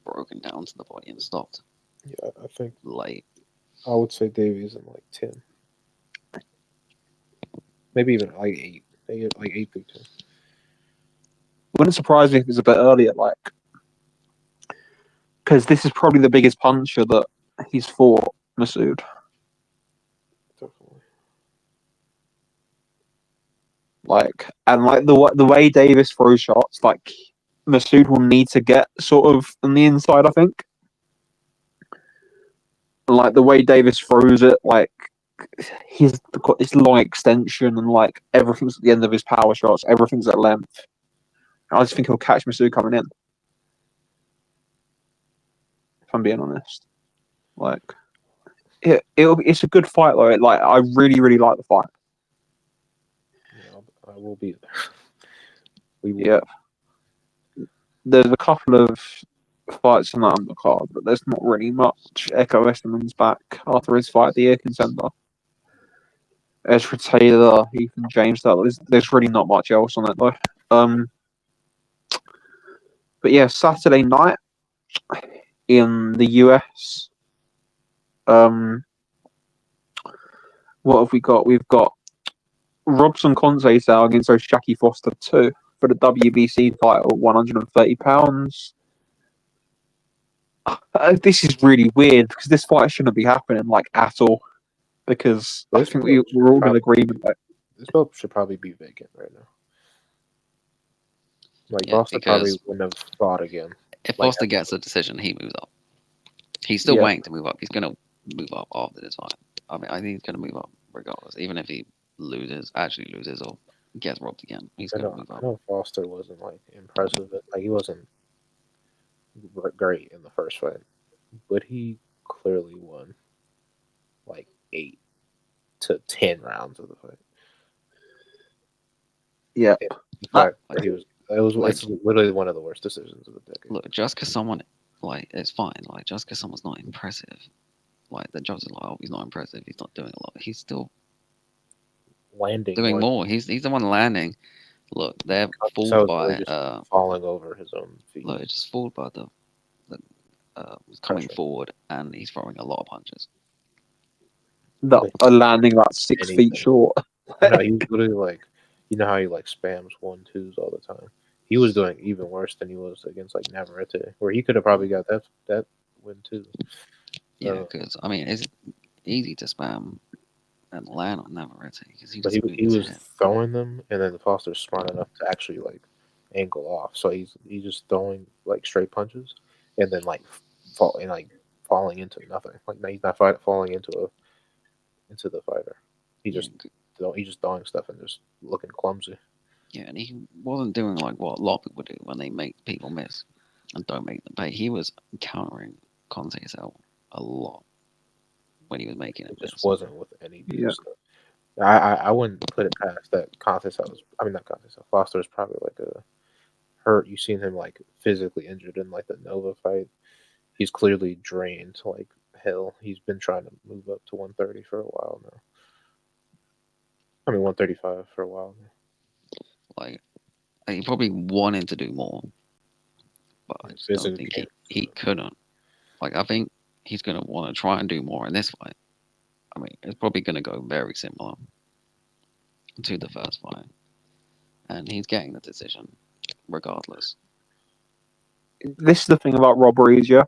broken down to the body and stopped yeah, I think late. I would say Davies in like 10, maybe even like 8, like 8 through 10. Wouldn't surprise me if it was a bit earlier, like, because this is probably the biggest puncher that he's fought, Masood. Definitely. Like, and like the way Davis throws shots, like Masood will need to get sort of on the inside, I think. Like the way Davis throws it, like he's got this long extension and like everything's at the end of his power shots, everything's at length. I just think he'll catch Masood coming in. If I'm being honest, like it's a good fight though. Like I really really like the fight. Yeah, I will be there. We will. Yeah, there's a couple of fights on that undercard, but there's not really much. Echo Westerman's back after his fight at the Ear Contender. Ezra Taylor, Ethan James. There's really not much else on it though. But yeah, Saturday night in the US. What have we got? We've got Robson Conceição against O'Shaquie-Foster 2 for the WBC title, £130. This is really weird because this fight shouldn't be happening like at all. Because I think we're all in agreement that This belt should probably be vacant right now. Like Yeah, Foster probably because wouldn't have fought again. if Like, Foster gets a decision, he moves up. He's still waiting to move up. He's gonna move up after this fight. I mean, I think he's gonna move up regardless, even if he actually loses, or gets robbed again. He's gonna move I up. know Foster wasn't like impressive, but like he wasn't great in the first fight, but he clearly won like 8 to 10 rounds of the fight. yeah. In fact, he was. It's literally one of the worst decisions of the decade. Look, just because someone it's fine. Like just because someone's not impressive, like the judge is like, oh, he's not impressive. He's not doing a lot. He's still Landing doing more. He's the one landing. Look, they're fooled by just falling over his own feet. Look, it's just fooled by the was coming Pressure. forward, and he's throwing a lot of punches. That are landing about 6 feet Anything. short. No, he was literally like, you know how he like spams 1-2s all the time. He was doing even worse than he was against like Navarrete, where he could have probably got that win too. Yeah, because I mean, it's easy to spam and land on Navarrete because he But just moves he his was head. throwing them, and then Foster's smart enough to actually like angle off. So he's just throwing like straight punches, and then like falling into nothing. Like he's not falling into the fighter. He's just throwing stuff and just looking clumsy. Yeah, and he wasn't doing like what a lot of people do when they make people miss and don't make them pay. He was countering Conceição a lot when he was making it It miss. just wasn't with any Yeah. stuff. I wouldn't put it past that Conceição was. I mean, not Conceição. Foster is probably like a hurt. You've seen him like physically injured in like the Nova fight. He's clearly drained like hell. He's been trying to move up to 130 for a while now. I mean, 135 for a while now. Like he probably wanted to do more, but I just don't think he couldn't. Like I think he's gonna want to try and do more in this fight. I mean, it's probably gonna go very similar to the first fight, and he's getting the decision regardless. This is the thing about robberies, yeah.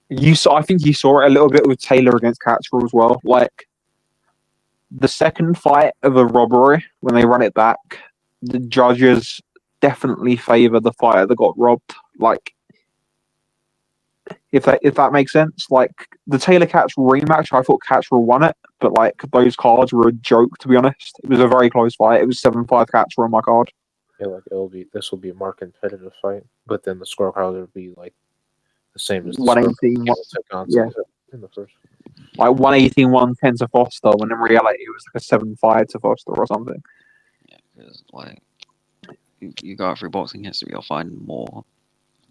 I think you saw it a little bit with Taylor against Catterall as well. Like the second fight of a robbery, when they run it back, the judges definitely favour the fighter that got robbed. Like, if that makes sense. Like the Taylor Catterall rematch, I thought Catterall won it, but like those cards were a joke, to be honest. It was a very close fight. It was 7-5 Catterall on my card. Yeah, like this will be a more competitive fight, but then the scorecard will be like the same as the 118, yeah. in the first. Like 118, 110 to Foster, when in reality it was like a 7-5 to Foster or something. Yeah, because like you go through boxing history, you'll find more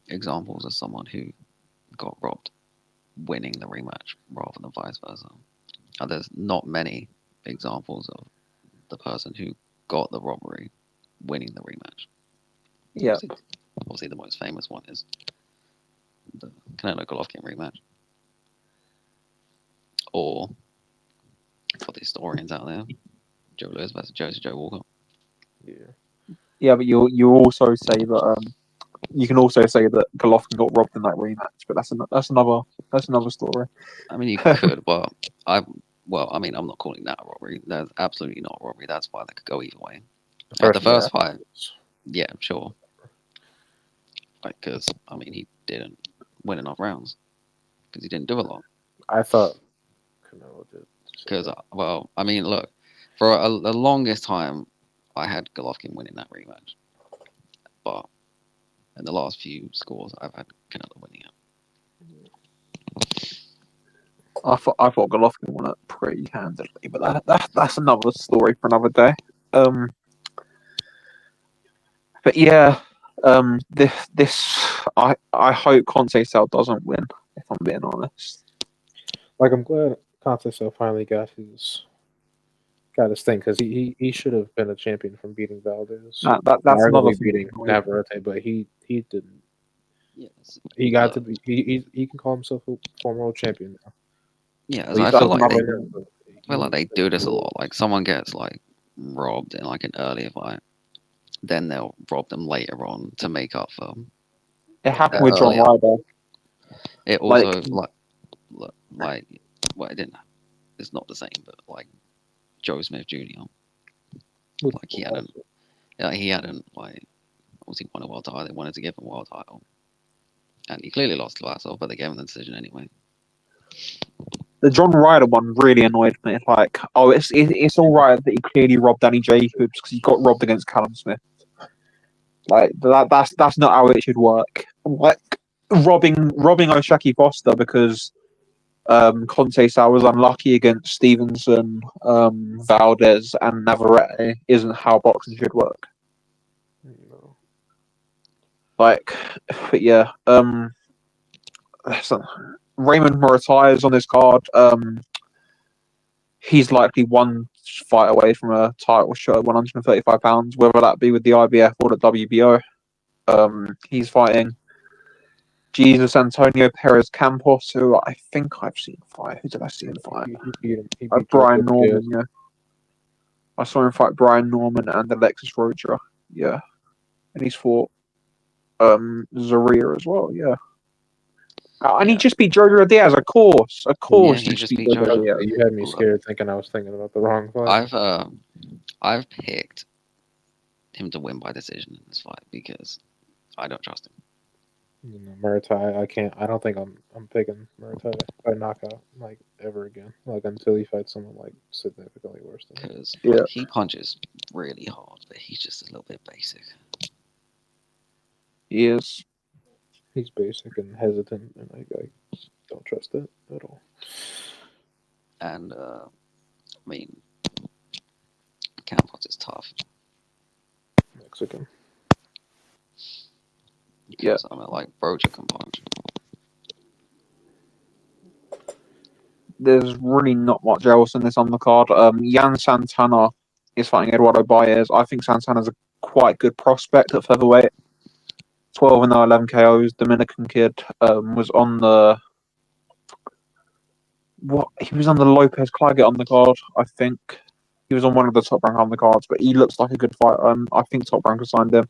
examples of someone who got robbed winning the rematch rather than vice versa. And there's not many examples of the person who got the robbery winning the rematch. Yeah. Obviously the most famous one is the Canelo Golovkin rematch. Or for the historians out there, Joe Lewis versus Joe Walker. Yeah. Yeah, but you also say that you can also say that Golovkin got robbed in that rematch, but that's another story. I mean, you could, but I'm not calling that a robbery. That's absolutely not a robbery. That's why that could go either way. The first fight, yeah, sure. Because I mean, he didn't win enough rounds because he didn't do a lot. I thought Canelo did. Because I mean, look, for the longest time, I had Golovkin winning that rematch, but in the last few scores, I've had Canelo winning it. I thought Golovkin won it pretty handily, but that's another story for another day. But yeah, this I hope Conceição doesn't win. If I'm being honest, like I'm glad Conceição finally got his thing because he should have been a champion from beating Valdez. That's another thing. Beating Navarrete, but he didn't. Yes, he got to be. He can call himself a former world champion now. Yeah, I feel like they do this a lot. Like someone gets like robbed in like an earlier fight, then they'll rob them later on to make up for. It happened with John Ryder. It also like well, it didn't. It's not the same, but like Joe Smith Jr. Like he hadn't like obviously won a world title. They wanted to give him a world title, and he clearly lost to Vlasov, but they gave him the decision anyway. The John Ryder one really annoyed me. Like, it's all right that he clearly robbed Danny Jacobs because he got robbed against Callum Smith. Like that's not how it should work. Like robbing Oshaki Foster because Conceição was unlucky against Stevenson, Valdez, and Navarrete isn't how boxing should work. No. Like, but yeah, Raymond Murataya is on this card. He's likely one fight away from a title shot at 135 pounds, whether that be with the IBF or the WBO. He's fighting Jesus Antonio Perez Campos, who I think I've seen fight. Who did I see him fight? He beat Brian George Norman, yeah. I saw him fight Brian Norman and Alexis Rocha, yeah. And he's fought Zaria as well, yeah. And he just beat Jojo Diaz, of course. Of course, he just beat Jojo Jojo. Diaz. You had me scared thinking I was thinking about the wrong fight. I've picked him to win by decision in this fight because I don't trust him. You know, Murtai, I can't. I don't think I'm picking Murtai by knockout like ever again. Like until he fights someone like significantly worse than him. Because he punches really hard, but he's just a little bit basic. He is. He's basic and hesitant, and I don't trust it at all. And I mean, Campos is tough. Mexican. Because, I mean, like Rocha can punch. There's really not much else in this undercard. Yan Santana is fighting Eduardo Baez. I think Santana's a quite good prospect at featherweight. 12-0, 11 KOs. Dominican kid was on the he was on the Lopez Claggett undercard, I think. He was on one of the top rank undercards, but he looks like a good fighter. I think Top Rank signed him.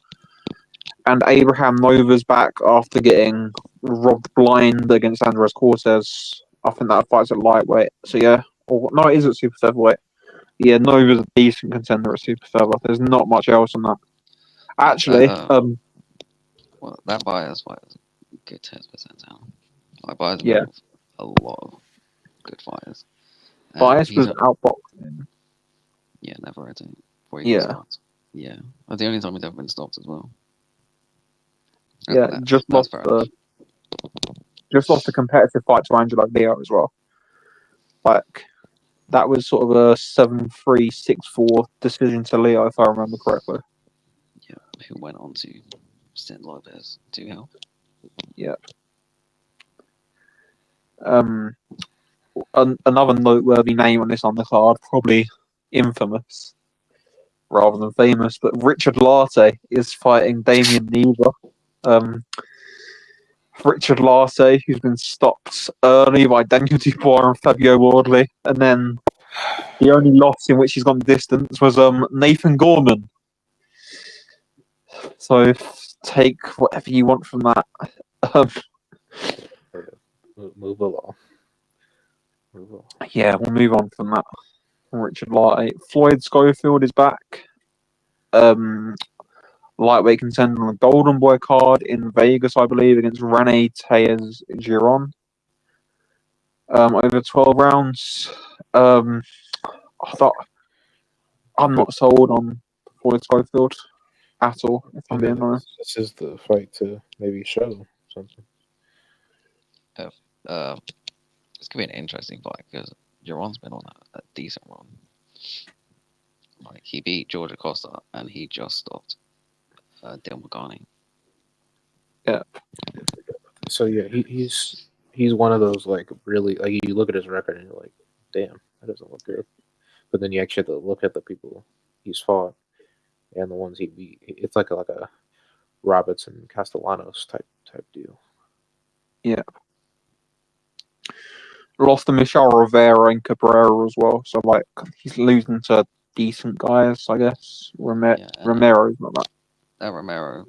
And Abraham Nova's back after getting robbed blind against Andres Cortez. I think that fight's at lightweight. So yeah. No, it is at super featherweight. Yeah, Nova's a decent contender at super featherweight. There's not much else on that. Actually, well, that Baez fight is a good test for Santana. Like Baez yeah, a lot of good fighters. Baez was outboxing. Yeah, never had it. Before he got stopped. Yeah, that's the only time he's ever been stopped as well. Yeah, just lost a competitive fight to Angelo Leo as well. Like that was sort of a 7-3, 6-4 decision to Leo, if I remember correctly. Yeah, who went on to send Lopez to hell. Yeah. Another noteworthy name on this undercard, probably infamous rather than famous, but Richard Lartey is fighting Damian Neva. Richard Lartey, who's been stopped early by Daniel Dubois and Fabio Wardley, and then the only loss in which he's gone distance was Nathan Gorman. So take whatever you want from that. Move along. Yeah, we'll move on from that. Richard Lartey. Floyd Schofield is back. Lightweight contender on the Golden Boy card in Vegas, I believe, against Rene Tellez Giron. Over 12 rounds. I'm not sold on Floyd Schofield at all, if I'm being honest. This is the fight to maybe show something. It's gonna be an interesting fight because Giron's been on a decent run. Like he beat George Acosta and he just stopped Dale Magani. Yeah. So yeah, he's one of those like really like you look at his record and you're like, damn, that doesn't look good. But then you actually have to look at the people he's fought and the ones he beat. It's like a Robertson Castellanos type deal. Yeah. Lost to Michelle Rivera and Cabrera as well, so like he's losing to decent guys, I guess. Romero's not that. That Romero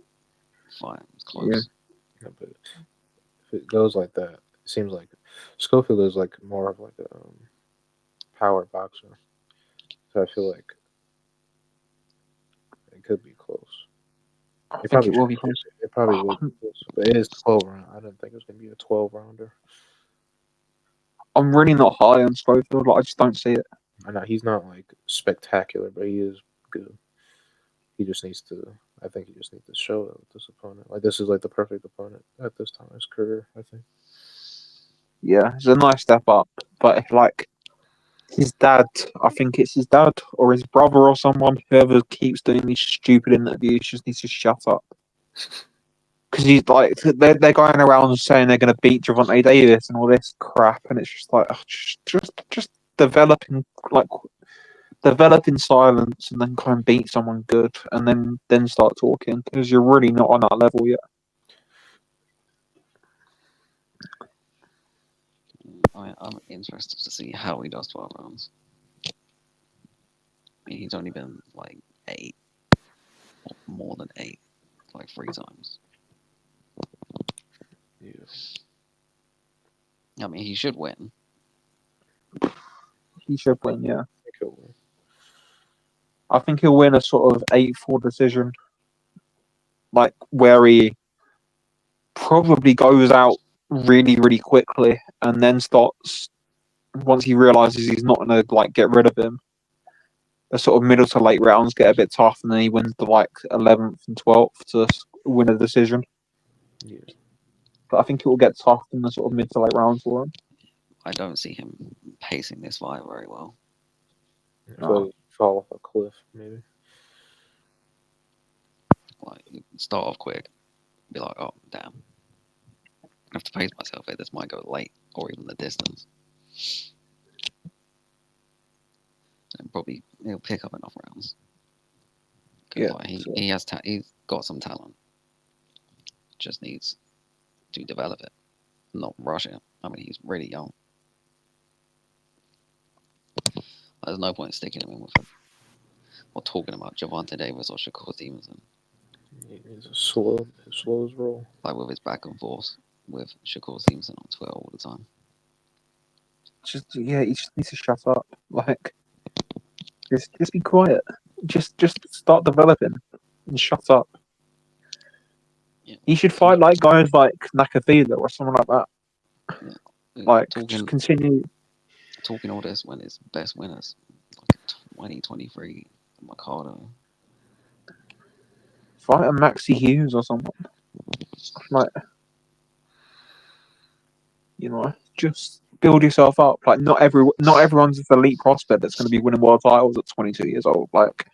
fight was close. Yeah, but if it goes like that, it seems like Schofield is like more of like a power boxer. So I feel like it could be close. I think it will be close. It probably will be close. But it is 12 round. I didn't think it was going to be a 12 rounder. I'm really not high on Schofield. Like, I just don't see it. I know he's not like spectacular, but he is good. He just needs to. I think he just needs to show it with this opponent. Like this is like the perfect opponent at this time in his career. I think. Yeah, it's a nice step up, but if like his dad, I think it's his dad or his brother or someone, whoever keeps doing these stupid interviews, just needs to shut up. Because he's like they're going around saying they're going to beat Gervonta Davis and all this crap, and it's just like just develop in silence and then kind of beat someone good and then start talking because you're really not on that level yet. I'm interested to see how he does 12 rounds. I mean, he's only been like 8, or more than 8, like 3 times. Yeah. I mean, he should win. He should win, yeah. I think he'll win. I think he'll win a sort of 8-4 decision. Like, where he probably goes out really, really quickly and then starts, once he realizes he's not going to, like, get rid of him, the sort of middle to late rounds get a bit tough, and then he wins the, like, 11th and 12th to win a decision. Yeah. But I think it will get tough in the sort of mid to late rounds for him. I don't see him pacing this fight very well. I feel like he'll fall off a cliff, maybe. Like, you start off quick, be like, oh, damn. I have to pace myself here. This might go late or even the distance. And probably he'll pick up enough rounds. Yeah, Like, sure. he's got some talent. Just needs to develop it, not rush it. I mean, he's really young. There's no point sticking him in with him or talking about Javante Davis or Shakur Stevenson. He's a slow as roll. Like with his back and forth with Shakur Stevenson on Twitter all the time. He just needs to shut up. Like, just be quiet. Just start developing and shut up. Yeah. He should fight like guys like Nakafila or someone like that. Like, just continue. Talking all this when his best winners, like 2023, Mercado. Fight a Maxi Hughes or someone. Like, just build yourself up. Like, not everyone's an elite prospect that's going to be winning world titles at 22 years old. Like,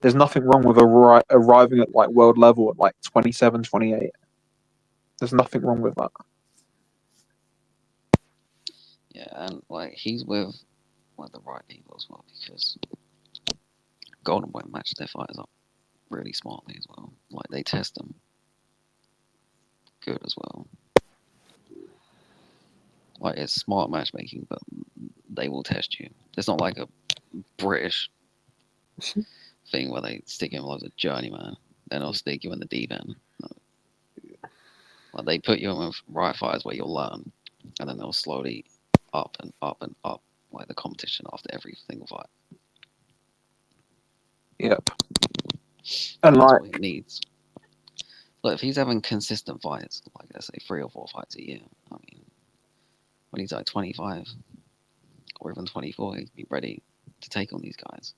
there's nothing wrong with arriving at like world level at like 27, 28. There's nothing wrong with that. Yeah, and like he's with like the right people as well, because Golden Boy match their fighters up really smartly as well. Like they test them good as well. Like it's smart matchmaking, but they will test you. It's not like a British thing where they stick you in loads of journeyman, then they'll stick you in the deep end. No. Like they put you in with right fighters where you'll learn, and then they'll slowly up and up and up, like the competition after every single fight. Yep. And And that's like, what he needs. Look, if he's having consistent fights, like let's say 3 or 4 fights a year, I mean, when he's like 25 or even 24, he'd be ready to take on these guys.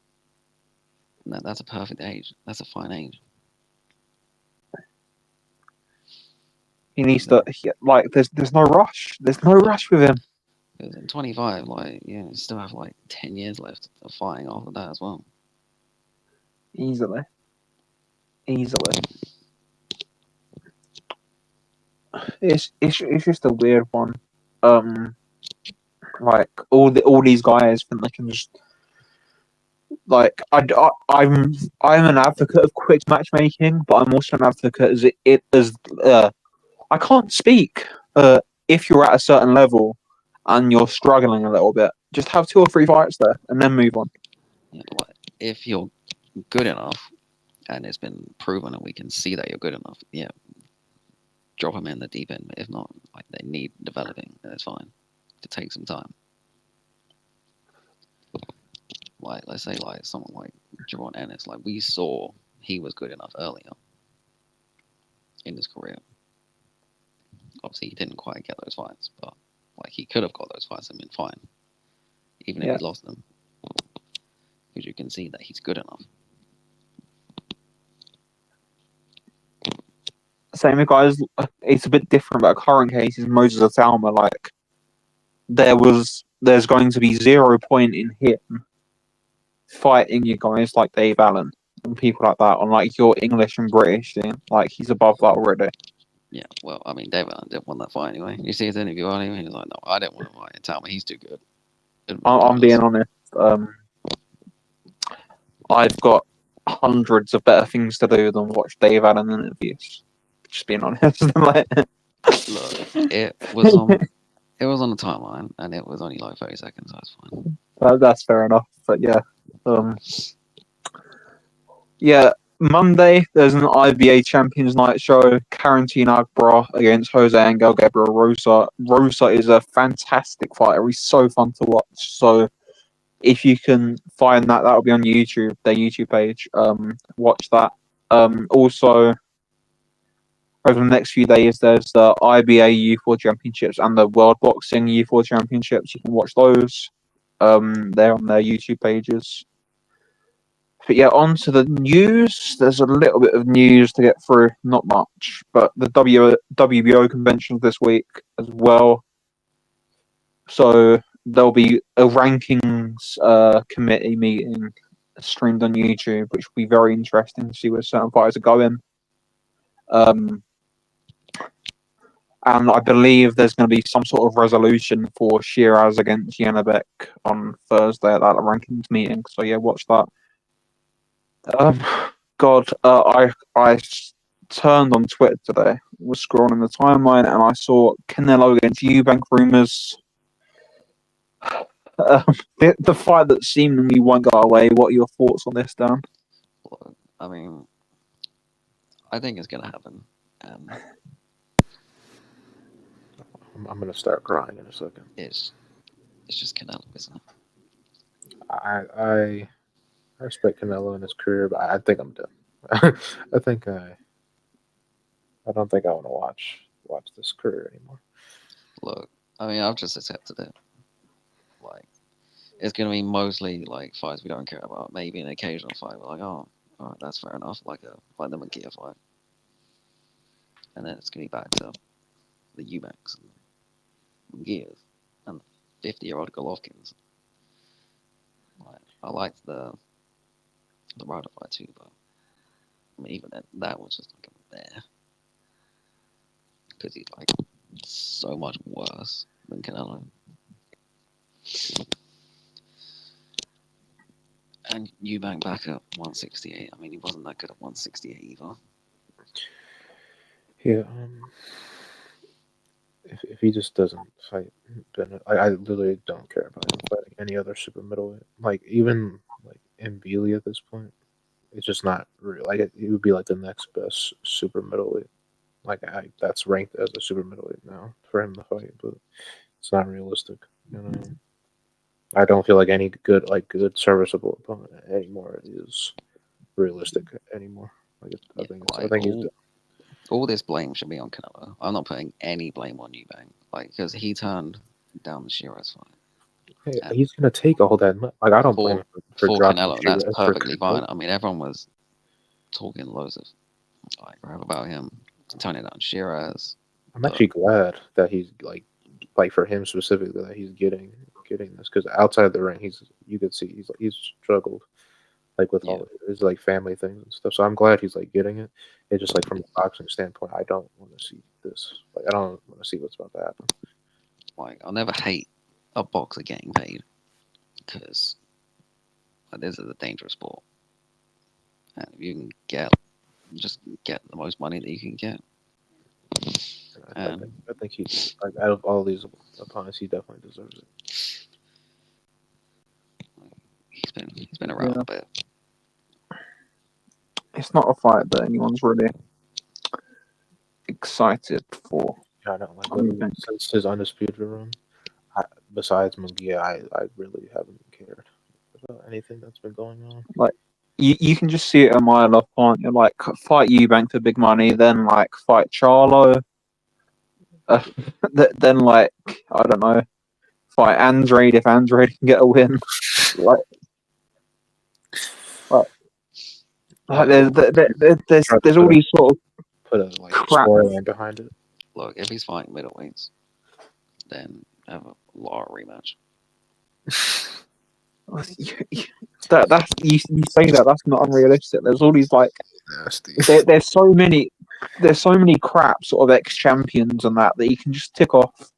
And that's a perfect age. That's a fine age. he needs to like. There's no rush. There's no rush with him. Because in 25, like, yeah, you still have like 10 years left of fighting after that as well. Easily. It's just a weird one. Like all these guys think they can just like I'm an advocate of quick matchmaking, but I'm also an advocate as I can't speak. If you're at a certain level and you're struggling a little bit, just have 2 or 3 fights there and then move on. Yeah, like, if you're good enough and it's been proven and we can see that you're good enough, yeah, drop them in the deep end. But if not, like they need developing, then it's fine to take some time. Like let's say like someone like Jaron Ennis, like we saw he was good enough earlier in his career. Obviously, he didn't quite get those fights, but like he could have got those fights and been fine, even if he lost them, because you can see that he's good enough. Same with guys. It's a bit different, but a current case is Moses Atalma. Like there's going to be 0 point in him fighting you guys like Dave Allen and people like that on like your English and British thing. Like he's above that already. Yeah, well, I mean, Dave Allen didn't want that fight anyway. You see his interview on him, he was like, "No, I didn't want to fight. Tell me he's too good." I'm being honest. I've got hundreds of better things to do than watch Dave Allen interviews. Just being honest. Look, it was It was on the timeline, and it was only like 30 seconds, so it's fine. That's fair enough. But yeah, yeah. Monday there's an IBA Champions Night show. Karantin Agbra against Jose Angel Gabriel Rosa. Rosa is a fantastic fighter. He's so fun to watch. So if you can find that, that'll be on YouTube, their YouTube page. Watch that. Also, over the next few days, there's the IBA U4 Championships and the World Boxing U4 Championships. You can watch those. They're on their YouTube pages. But yeah, on to the news. There's a little bit of news to get through, not much. But the WBO convention this week as well. So there'll be a rankings committee meeting streamed on YouTube, which will be very interesting to see where certain fighters are going. And I believe there's going to be some sort of resolution for Shiraz against Yanabek on Thursday at that rankings meeting. So yeah, watch that. I turned on Twitter today, was scrolling the timeline, and I saw Canelo against Eubank rumors. The fight that seemingly won't go away. What are your thoughts on this, Dan? I mean, I think it's gonna happen. I'm gonna start crying in a second. It's just Canelo, isn't it? I respect Canelo in his career, but I think I'm done. I don't think I want to watch this career anymore. Look, I mean, I've just accepted it. Like, it's gonna be mostly like fights we don't care about. Maybe an occasional fight. We're like, oh, all right, that's fair enough. Like the Magia fight, and then it's gonna be back to the Eubanks and Magias and 50-year-old Golovkins. Like, I liked the Ryder fight too, but I mean, even that was just like a bear because he's like so much worse than Canelo. And Eubank back at 168. I mean, he wasn't that good at 168 either. Yeah. If he just doesn't fight, then I literally don't care about him fighting any other super middleweight. Like even like Mbili at this point, it's just not real. Like it would be like the next best super middleweight. Like that's ranked as a super middleweight now for him to fight, but it's not realistic. You know, I don't feel like any good serviceable opponent anymore is realistic anymore. I think he's done. All this blame should be on Canelo. I'm not putting any blame on Eubank, like because he turned down the Shiraz fight. Hey, he's gonna take all that. Like I don't blame him for dropping Canelo. That's perfectly fine. I mean, everyone was talking loads of like crap about him turning down Shiraz. I'm actually glad that he's like for him specifically that he's getting this because outside the ring, you could see he's struggled like with all of his like family things and stuff. So I'm glad he's like getting it. It's just like from a boxing standpoint, I don't want to see this. Like I don't want to see what's about to happen. Like I'll never hate a boxer getting paid because this is a dangerous sport, and if you can get the most money that you can get. I think he's like out of all these opponents, he definitely deserves it. He's been around a bit. It's not a fight that anyone's really excited for. Yeah, I know. Like since his undisputed run, besides Munguia, I really haven't cared about anything that's been going on. Like you can just see it a mile off, can't you? Like fight Eubank for big money, then like fight Charlo, then like I don't know, fight Andrade if Andrade can get a win. There's all these sort of put a storyline behind it. Look, if he's fighting middleweights, then have a law rematch. That's you say that's not unrealistic. There's all these like there's so many crap sort of ex-champions and that you can just tick off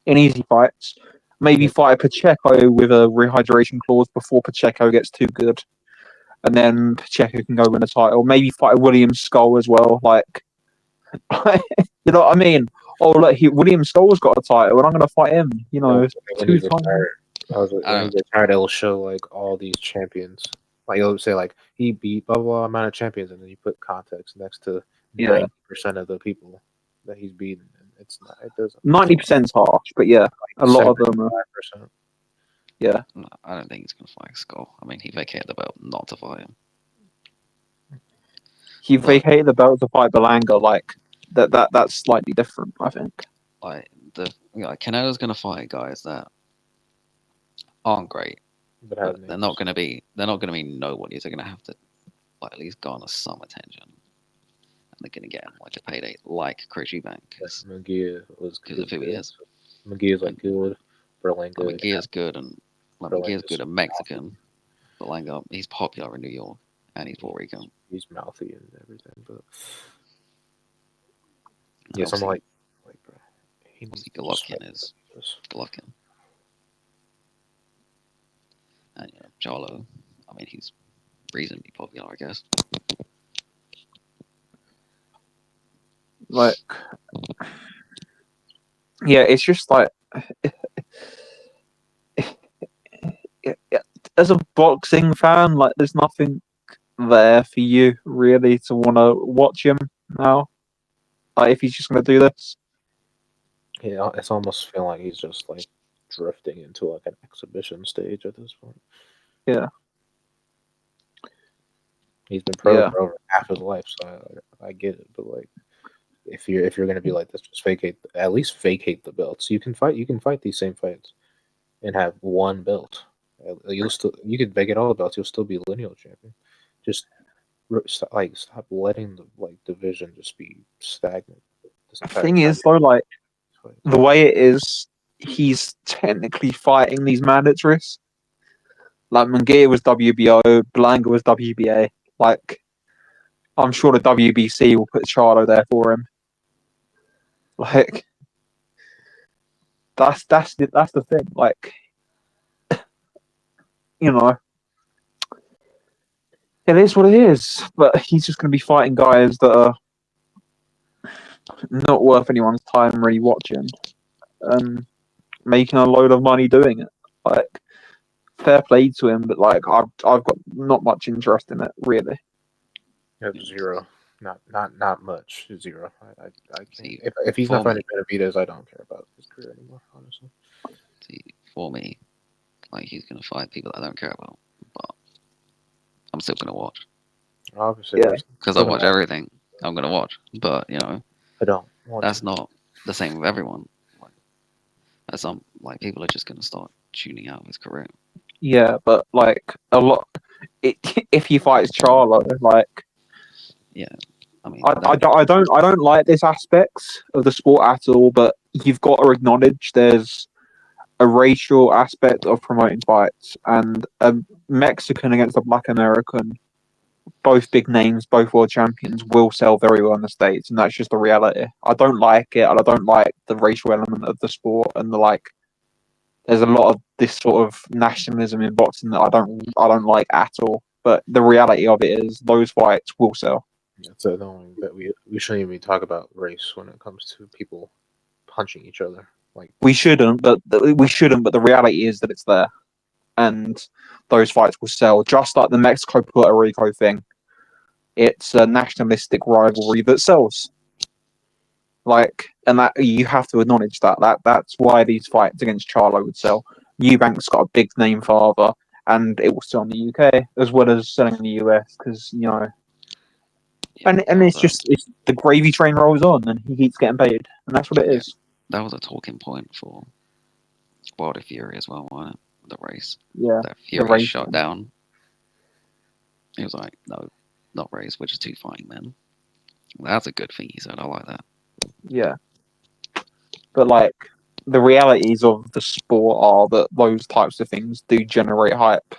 in easy fights. Maybe fight Pacheco with a rehydration clause before Pacheco gets too good, and then Pacheco can go win a title. Maybe fight William Skull as well. Like, you know what I mean? oh look, William Scholl's got a title, and I'm going to fight him. You know, when 2 he's times. retired. When he's retired, it'll show like all these champions. Like it'll say like he beat blah blah amount of champions, and then you put context next to 90% of the people that he's beaten. And it's not. It doesn't. 90%'s harsh, but yeah, a lot of them are. 5%. Yeah, No, I don't think he's gonna fight Skull. I mean, he vacated the belt not to fight him. he vacated the belt to fight Berlanga. Like that's slightly different, I think. Like Canelo's gonna fight guys that aren't great, but they're not gonna be nobodies. They're gonna have to like at least garner some attention, and they're gonna get him like a payday, like Chris Eubank. McGee was because of who he is. McGee is like good. Berlanga. McGee is good, and McGee is good and Mexican. Berlanga, he's popular in New York, and he's Puerto Rican. He's mouthy and everything, but yeah, someone like bro. Golovkin is Golovkin. And Charlo, I mean, he's reasonably popular, I guess. Like, yeah, it's just like, as a boxing fan, like, there's nothing there for you really to want to watch him now. Like, if he's just going to do this. Yeah, it's almost feeling like he's just like drifting into like an exhibition stage at this point. Yeah. He's been pro for over half his life, so I get it. But like, if you're gonna be like this, just at least vacate the belts. You can fight these same fights and have one belt. You could vacate all the belts. You'll still be lineal champion. Just stop letting the division just be stagnant. The thing is though, like the way it is, he's technically fighting these mandatories. Like Munguia was WBO, Berlanga was WBA. Like, I'm sure the WBC will put Charlo there for him. Like, that's the thing. Like, you know, it is what it is. But he's just going to be fighting guys that are not worth anyone's time really watching, and making a load of money doing it. Like, fair play to him, but like I've got not much interest in it really. Zero, not much. Zero. I see, if he's not fighting Benavidez, I don't care about his career anymore. Honestly, see, for me, like he's gonna fight people I don't care about, but I'm still gonna watch. Obviously, because I watch everything. I'm gonna watch, but I don't. That's not the same with everyone. Like, some people are just gonna start tuning out his career. Yeah, but like a lot, if he fights Charlo, like, yeah, I mean, I don't like this aspects of the sport at all. But you've got to acknowledge there's a racial aspect of promoting fights, and a Mexican against a Black American, both big names, both world champions, will sell very well in the States, and that's just the reality. I don't like it, and I don't like the racial element of the sport, and there's a lot of this sort of nationalism in boxing that I don't like at all. But the reality of it is those fights will sell. It's annoying that we shouldn't even talk about race when it comes to people punching each other. Like we shouldn't, but the reality is that it's there, and those fights will sell. Just like the Mexico Puerto Rico thing, it's a nationalistic rivalry that sells. Like, and that you have to acknowledge that's why these fights against Charlo would sell. Eubank's got a big name father, and it will sell in the UK as well as selling in the US because and it's the gravy train rolls on, and he keeps getting paid, and that's what it is. That was a talking point for Wilder Fury as well, wasn't it? The race. Yeah. That Fury shot down. He was like, no, not race, we're just two fighting men. That's a good thing he said. I like that. Yeah. But like the realities of the sport are that those types of things do generate hype.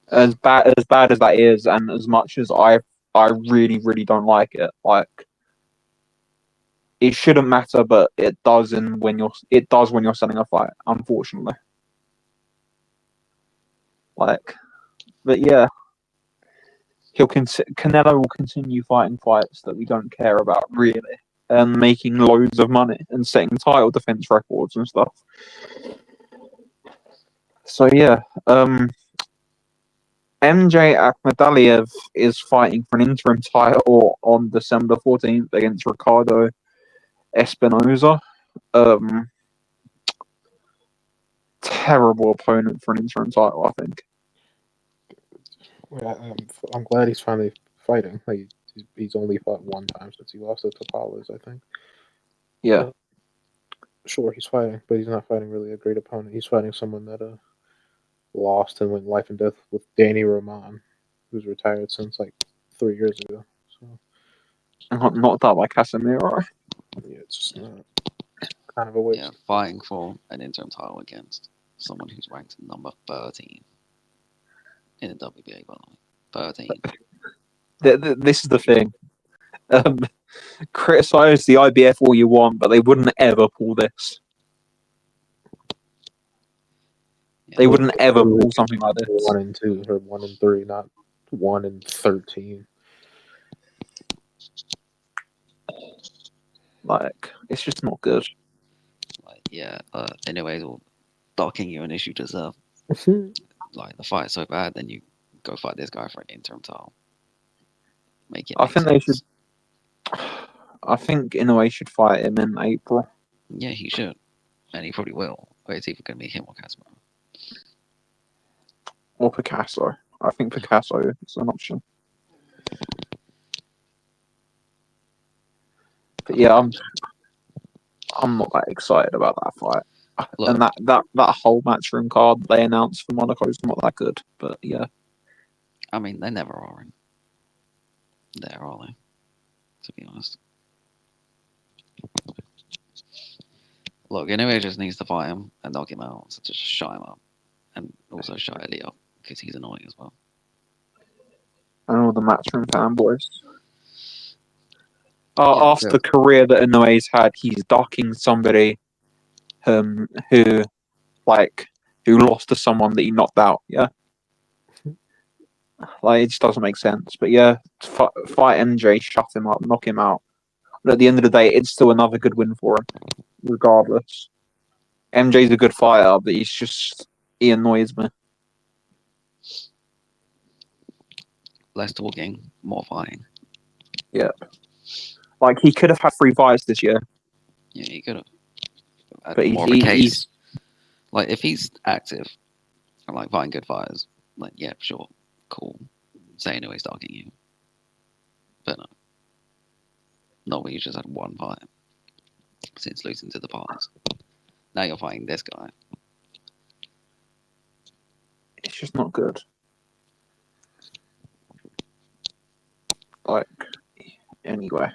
As bad as that is, and as much as I really, really don't like it, like it shouldn't matter, but it does when you're selling a fight, unfortunately. Like, but yeah, Canelo will continue fighting fights that we don't care about, really. and making loads of money and setting title defense records and stuff. So yeah, MJ Akhmadaliev is fighting for an interim title on December 14th against Ricardo Espinoza. Terrible opponent for an interim title, I think. I'm glad he's finally fighting. Like he's only fought one time since he lost to Tapales, I think. Yeah. Sure, he's fighting, but he's not fighting really a great opponent. He's fighting someone that lost and went life and death with Danny Roman, who's retired since like 3 years ago. So Not that by Casemiro. yeah, it's just kind of a waste. Yeah, fighting for an interim title against someone who's ranked number 13 in the WBA, by the way. 13. This is the thing. Criticize the IBF all you want, but they wouldn't ever pull this. Yeah. They wouldn't ever pull something like this. 1 and 2 or 1 and 3, not 1 and 13. Like, it's just not good. Like, yeah, anyways, or docking you an issue deserve. Like, the fight's so bad, then you go fight this guy for an interim title. Make it. I think they should. I think Inoue should fight him in April. Yeah, he should, and he probably will. But it's either going to be him or Casemiro. Or Picasso. I think Picasso is an option. But yeah, I'm not that excited about that fight. Look. And that whole matchroom card they announced for Monaco is not that good. But yeah. I mean, they never are in there, are they? To be honest. Look, anyway, just needs to fight him and knock him out. So just shut him up. And also shut Eddie up, because he's annoying as well. And all the matchroom fanboys. Yeah, After the career that Inoue's had, he's docking somebody who lost to someone that he knocked out, yeah? Like, it just doesn't make sense. But yeah, fight MJ, shut him up, knock him out. But at the end of the day, it's still another good win for him, regardless. MJ's a good fighter, but he annoys me. Less talking, more fighting. Yeah. Like, he could have had 3 fights this year. Yeah, he could have. But more of a case. Like, if he's active and, like, fighting good fighters, like, yeah, sure, cool. Say anyway, stalking you. But no. Not when you just had one fight since losing to the Pars. Now you're fighting this guy. It's just not good. Like, anyway.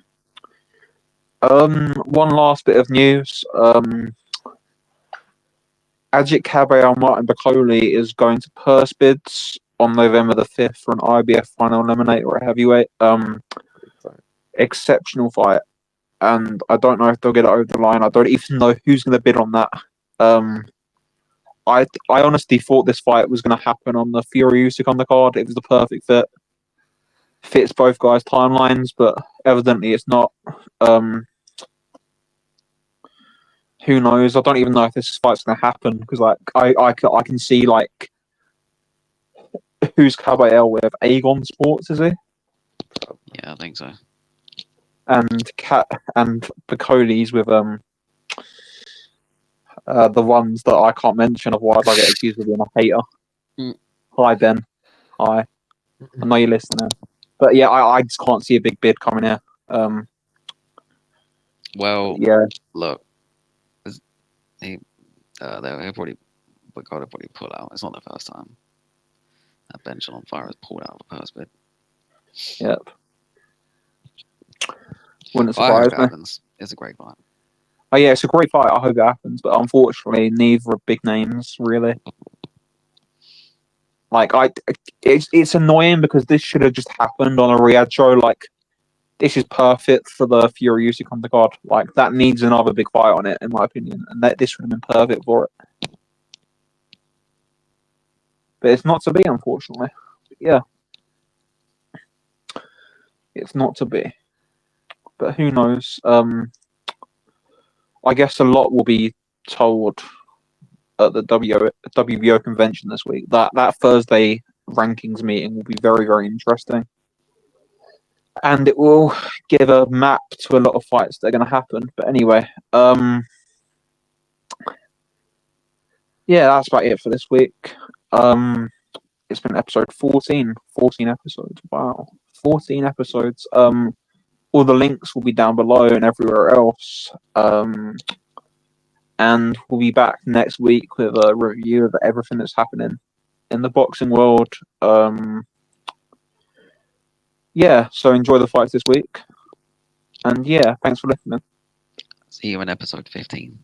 One last bit of news. Ajit Cabral Martin Bacoli is going to purse bids on November the 5th for an IBF final eliminator at heavyweight. Exceptional fight. And I don't know if they'll get it over the line. I don't even know who's going to bid on that. I honestly thought this fight was going to happen on the Fury Usyk undercard. It was the perfect fit. Fits both guys' timelines, but evidently it's not. Who knows? I don't even know if this fight's going to happen because, like, I can see, like, who's Cabral with? Aegon Sports, is he? Yeah, I think so. And Bacoli's with the ones that I can't mention, otherwise I get accused of being a hater. Hi Ben. Hi. I know you're listening. But yeah, I just can't see a big bid coming here. Well, yeah. Look, they'll probably pull out. It's not the first time that bench on fire has pulled out of a purse bid. Yep. Wouldn't I hope surprise it me. happens. It's a great fight. Oh yeah, it's a great fight. I hope it happens, but unfortunately, neither are big names really. Like, it's annoying because this should have just happened on a Riyadh show. Like, this is perfect for the Fury Usyk undercard. Like, that needs another big fight on it, in my opinion, and this would have been perfect for it. But it's not to be, unfortunately. But yeah, it's not to be. but who knows? I guess a lot will be told at the WBO convention this week. That Thursday rankings meeting will be very, very interesting. And it will give a map to a lot of fights that are going to happen. But anyway, yeah, that's about it for this week. It's been episode 14. 14 episodes. Wow. 14 episodes. All the links will be down below and everywhere else. And we'll be back next week with a review of everything that's happening in the boxing world. Yeah, so enjoy the fights this week. And yeah, thanks for listening. See you in episode 15.